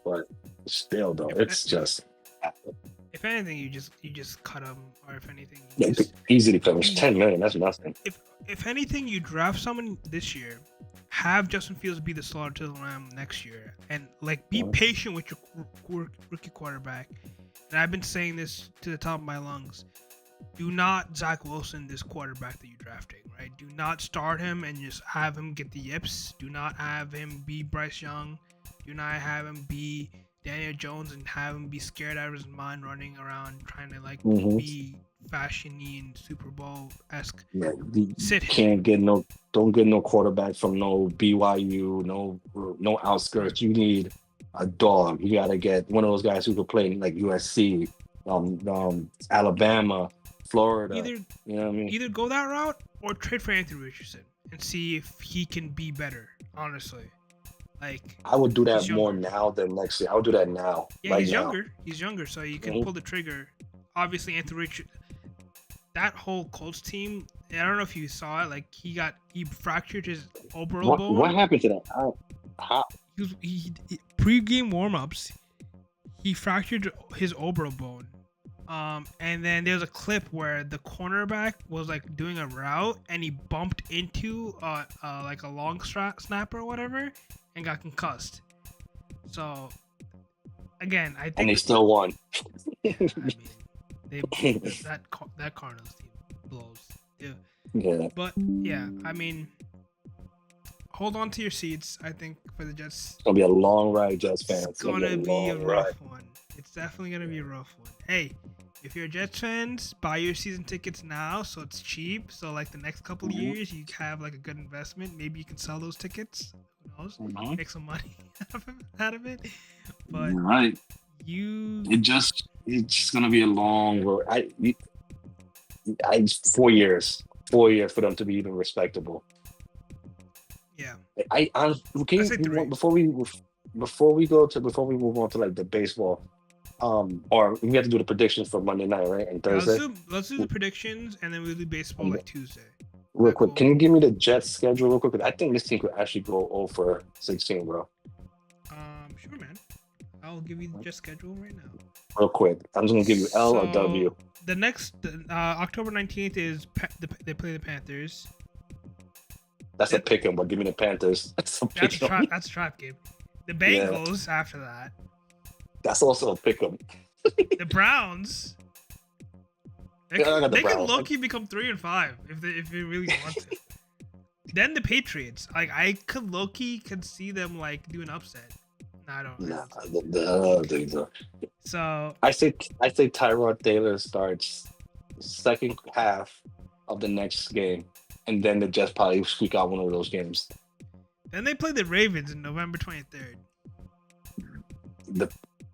but still, though, If it's just if anything, you just cut him, or if anything, yeah, you just easy to finish. you 10 million, that's nothing. if anything, you draft someone this year, have Justin Fields be the slaughter to the lamb next year, and like be Mhm. patient with your rookie quarterback. And I've been saying this to the top of my lungs. Do not Zach Wilson this quarterback that you're drafting, right? Do not start him and just have him get the yips. Do not have him be Bryce Young. Do not have him be Daniel Jones and have him be scared out of his mind running around trying to like Mhm. be fashiony and Super Bowl esque. Yeah, you Sit him. can't get no, don't get no quarterback from no BYU, no outskirts. You need a dog. You got to get one of those guys who could play like USC, Alabama, Florida. Either You know what I mean? either go that route or trade for Anthony Richardson and see if he can be better. Honestly, like I would do he's that more younger. now than next year. I would do that now, Yeah, right he's now. younger. He's younger, so you can Mhm. pull the trigger. Obviously, Anthony Richard. That whole Colts team. I don't know if you saw it. Like he fractured his orbital What bone. happened to that? How? He pre-game warm-ups. He fractured his orbital bone. And then there's a clip where the cornerback was like doing a route and he bumped into like a long snapper or whatever and got concussed. So again, I And they think still won. yeah, I mean they that Cardinals team blows. Yeah, Yeah, but yeah, I mean hold on to your seats. I think for the Jets, it's gonna be a long ride, Jets it's fans. It's gonna be a gonna be a long ride. rough one. It's definitely gonna be a rough one. Hey, if you're Jets fans, buy your season tickets now so it's cheap. So like the next couple of Mhm. years, you have like a good investment. Maybe you can sell those tickets. Who knows? Mhm. Make some money out of it. But You're right. you, It's just gonna be a long road. 4 years for them to be even respectable. yeah, Can I you, say three. before we move on to like the baseball, or we have to do the predictions for Monday night, right, and Yeah, Thursday. let's do the predictions and then we'll do baseball And like Tuesday. Is real that quick, cool? can you give me the Jets schedule real quick? 'Cause I think this team could actually go 0 for 16, bro. Sure, man. I'll give you the Jets schedule right now. Real quick, I'm just gonna give you L or W. So the next October 19th is they play the Panthers. That's a Then pick 'em, but give me the Panthers. That's a pick 'em. that's a trap game. The Yeah, Bengals after that. that's also a pick 'em. The Browns. They Yeah, I got the they could Browns. low key become 3-5 if they really want to. Then the Patriots. Like I could low key could see them like do an upset. No, I don't. I Nah, don't see it. I don't think so. So I say Tyrod Taylor starts second half of the next game, and then the Jets probably squeak out one of those games. then they play the Ravens in November 23rd. The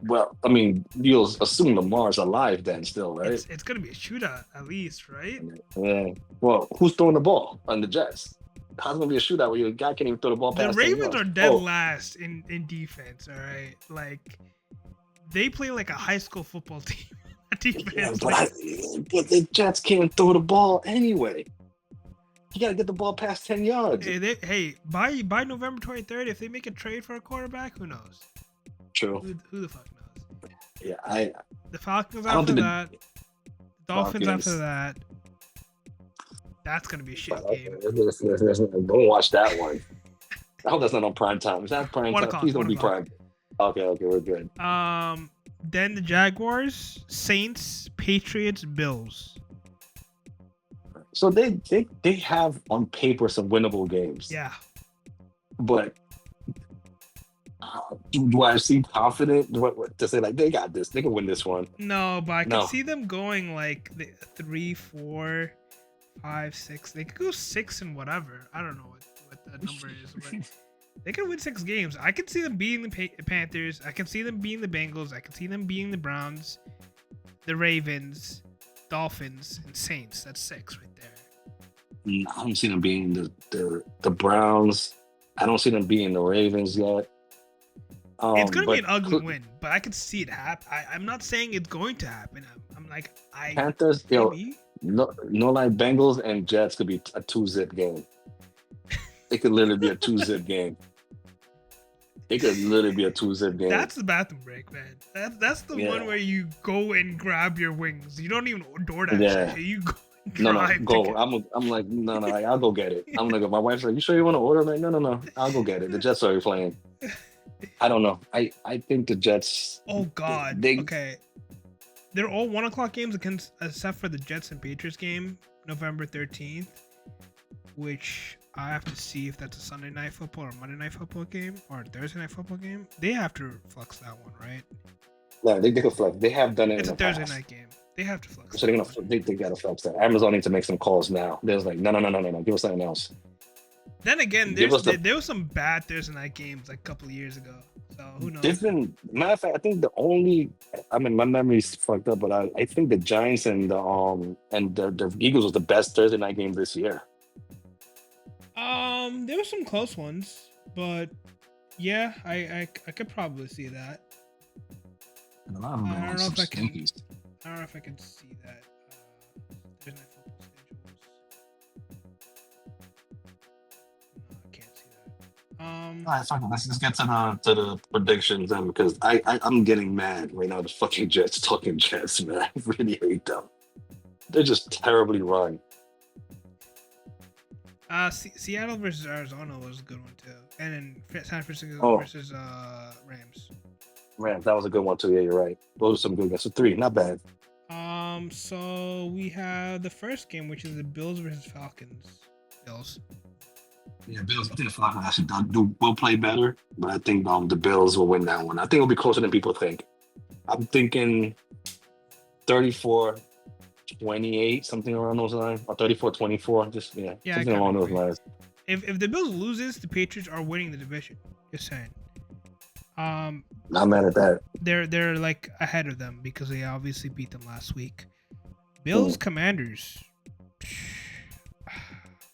Well, I mean, you'll assume Lamar's alive then, still, right? It's gonna be a shootout at least, right? Yeah. Well, who's throwing the ball on the Jets? How's it gonna be a shootout where your guy can't even throw the ball The past 10 Ravens yards? are dead Oh, last in defense. All right, like they play like a high school football team. yeah, Defense, but, like but the Jets can't throw the ball anyway. You gotta get the ball past 10 yards. hey, by November 23rd, if they make a trade for a quarterback, who knows? True. Who the fuck knows? Yeah, The Falcons I don't after think that, Dolphins Falcons. after that. That's gonna be a shit game. Don't watch that one. I hope that's not on prime time. Is that prime 1 time? o'clock. Please don't 1 be o'clock. prime. Okay, we're good. Then the Jaguars, Saints, Patriots, Bills. So they have on paper some winnable games. Yeah. But do I seem confident to say like they got this? They can win this one. No, but I could No. see them going like 3, 4, 5, 6. They could go 6 and whatever. I don't know what the number is, but They can win 6 games. I can see them beating the Panthers. I can see them beating the Bengals. I can see them beating the Browns, the Ravens, Dolphins, and Saints. That's 6 right there. I don't see them being the Browns. I don't see them being the Ravens yet. It's gonna be But an ugly win, but I can see it happen. I'm not saying it's going to happen. I'm like, Panthers, maybe. no like Bengals and Jets could be a 2-zip game. It could literally be a 2-zip game. It could literally be a 2-zip game. That's the bathroom break, man. That's the one where you go and grab your wings. You don't even DoorDash. Yeah. You go and No, go. I'm like, no, I'll go get it. I'm like, my wife's like, you sure you want to order? I'm like, no, I'll go get it. The Jets are already playing. I don't know. I think the Jets. Oh God. Okay. They're all 1:00 games except for the Jets and Patriots game, November 13th, which I have to see if that's a Sunday night football or Monday night football game or a Thursday night football game. They have to flex that one, right? No, they could flex. They have done it. It's in a the Thursday past. night game. They have to flex. So they gotta flex that. Amazon needs to make some calls now. They're like, no. Give us something else. Then again, there was some bad Thursday night games like a couple of years ago. So who knows? Matter of fact, I think my memory's fucked up, but I think the Giants and the Eagles was the best Thursday night game this year. There were some close ones, but yeah, I could probably see that. I don't know if I can see that. Thursday night football schedules. No, I can't see that. All right, fuck it. Let's just get to the predictions then, because I'm getting mad right now. The fucking Jets, talking Jets, man. I really hate them. They're just terribly run. Seattle versus Arizona was a good one too, and then San Francisco versus Rams. Rams, that was a good one too. Yeah, you're right. Those are some good guys. So 3, not bad. So we have the first game, which is the Bills versus Falcons. Bills. Yeah, Bills. I think the Falcons actually will play better, but I think the Bills will win that one. I think it'll be closer than people think. I'm thinking 34-28, something around those lines, or 34-24. Just something along those lines. If the Bills loses, the Patriots are winning the division. Just saying. Not mad at that. They're like ahead of them because they obviously beat them last week. Bills Commanders.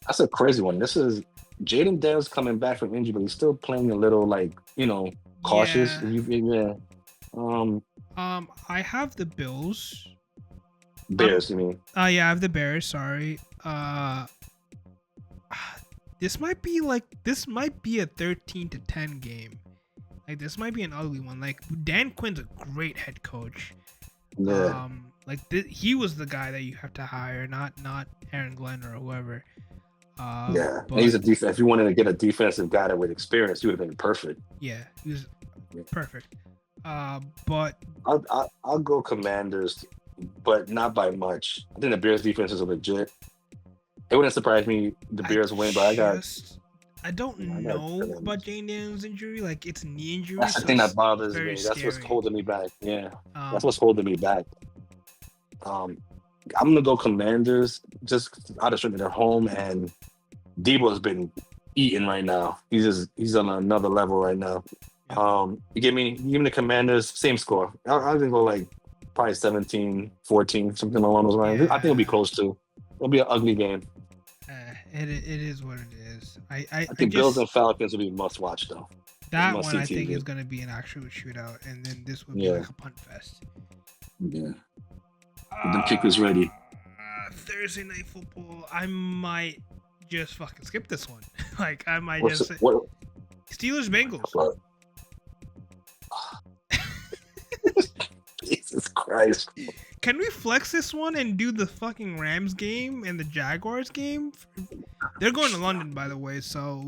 That's a crazy one. This is Jaden Dale's coming back from injury, but he's still playing a little cautious. Yeah. I have the Bills. Bears, you mean? Yeah, I have the Bears. Sorry. This might be a 13-10 game. Like this might be an ugly one. Like Dan Quinn's a great head coach. Yeah. He was the guy that you have to hire, not Aaron Glenn or whoever. But he's a defense. If you wanted to get a defensive guy that with experience, he would have been perfect. Yeah, he was perfect. But I'll go Commanders, but not by much. I think the Bears defense is legit. It wouldn't surprise me the Bears win, but I don't know about Jane Daniels' injury. Like it's a knee injury. That's the thing that bothers me. Scary. That's what's holding me back. Yeah, that's what's holding me back. I'm gonna go Commanders just out of strength. They're home, and Debo's been eating right now. He's on another level right now. Yeah. You give me the Commanders, same score. I'm gonna go like probably 17-14, something along those lines. Yeah. I think it'll be close to. It'll be an ugly game. It is what it is. I think Bills and Falcons will be must watch though. That one I think is going to be an actual shootout, and then this will be like a punt fest. Yeah. The kick is ready. Thursday night football. I might just fucking skip this one. Like I might say Steelers Bengals. Jesus Christ. Can we flex this one and do the fucking Rams game and the Jaguars game? They're going to London, by the way, so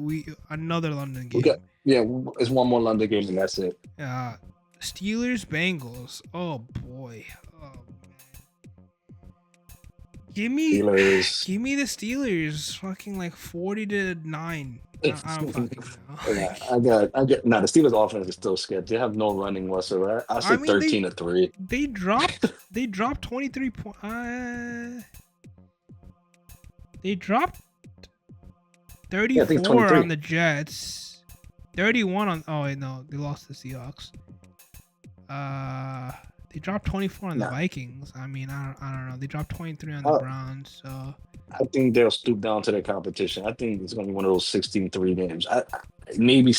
another London game. It's one more London game and that's it. Steelers Bengals. Oh boy. Oh man. Give me the Steelers. Fucking like 40-9. I don't fucking know. I get. The Steelers offense is still scared. They have no running whatsoever. I say 13-3. They dropped 23 points. They dropped 34 on the Jets. They already won on. Oh wait, no, they lost to the Seahawks. They dropped 24 on the Nah, Vikings. I mean, I don't know. They dropped 23 on the I, Browns. So I think they'll stoop down to their competition. I think it's going to be one of those 16-3 games. Maybe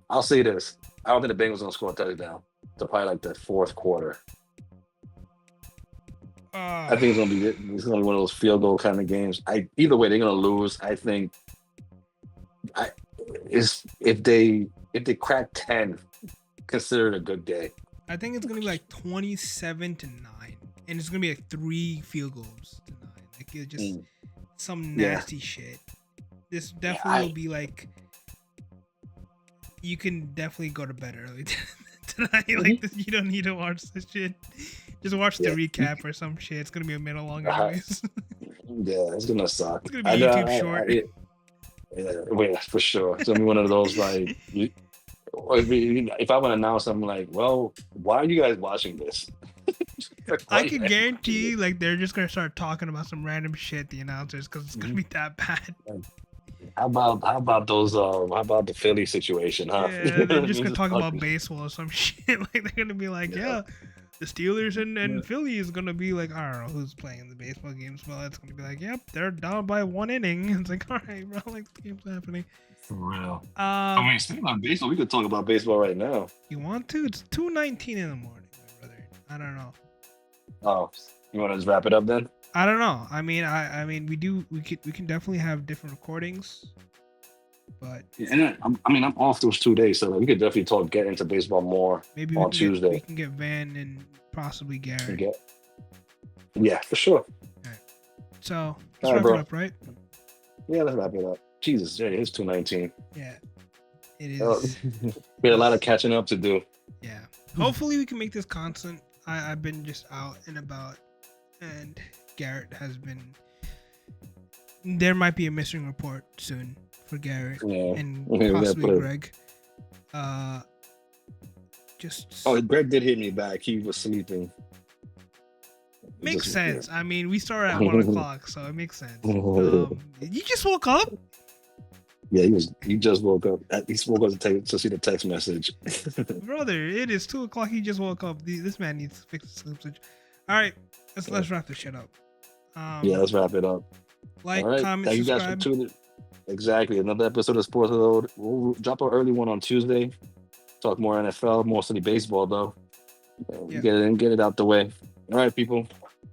I'll say this. I don't think the Bengals going to score a touchdown. So probably like the fourth quarter. I uh, think it's gonna be one of those field goal kind of games. Either way they're gonna lose. I think I is if they crack 10, consider it a good day. I think it's gonna be like 27-9, and it's gonna be like 3 field goals to 9. Like it's just Mm, some yeah, nasty shit. This yeah, definitely will be like you can definitely go to bed early tonight. mhm, Like this, you don't need to watch this shit. Just watch the yeah, recap or some shit. It's gonna be a minute long uh, anyways. yeah. It's gonna suck. It's gonna be I know. YouTube short. Yeah, yeah, for sure. It's gonna be one of those like or if I want to announce something like, well, why are you guys watching this? Like, why I are you can guys watching guarantee this? you, like they're just gonna start talking about some random shit, the announcers, because it's gonna Mhm. be that bad. How about those how about the Philly situation, huh? Yeah, You they're know what I just mean? gonna Just talk about talking. baseball or some shit. Like they're gonna be like, Yeah. yeah, the Steelers Yeah. and Philly is gonna be like, I don't know who's playing the baseball games, but it's gonna be like, yep, they're down by 1 inning. It's like, all right, bro, like the game's happening. For real. I Um, mean, speaking of baseball, we could talk about baseball right now. you want to? It's 2:19 in the morning, my brother. I don't know. Oh, you want to just wrap it up then? I don't know. I mean, we can definitely have different recordings, but Yeah, and I'm off those 2 days, so like, we could definitely get into baseball more maybe we on can get Tuesday. Van and possibly And Garrett. get Yeah, for sure. All right. So let's All right, wrap it bro. up, right? Yeah, let's wrap it up. Jesus, yeah, it's 2:19. Yeah, it Uh, is. we had a lot of catching up to do. Yeah. Hopefully we can make this constant. I've been just out and about, and Garrett has been. There might be a missing report soon for Garrett Yeah, and we gotta possibly put it. Greg. Uh, just Oh, Greg did hit me back. He was sleeping. He makes just sense. I mean, we started at 1 o'clock, so it makes sense. You just woke up, Yeah, he just woke up. He woke up to see the text message. brother. It is 2 o'clock. He just woke up. This man needs to fix the sleep switch. All right, let's wrap this shit up. Yeah, let's wrap it up. All Like, right. comment, Thank you guys for subscribe. tuning. Exactly. Another episode of Sportsload. We'll drop an early one on Tuesday. Talk more NFL, mostly baseball though. Yeah. Get it out the way. All right, people.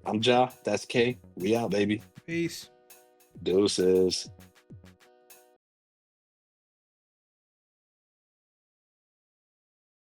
I'm Ja. That's K. We out, baby. Peace. Deuces.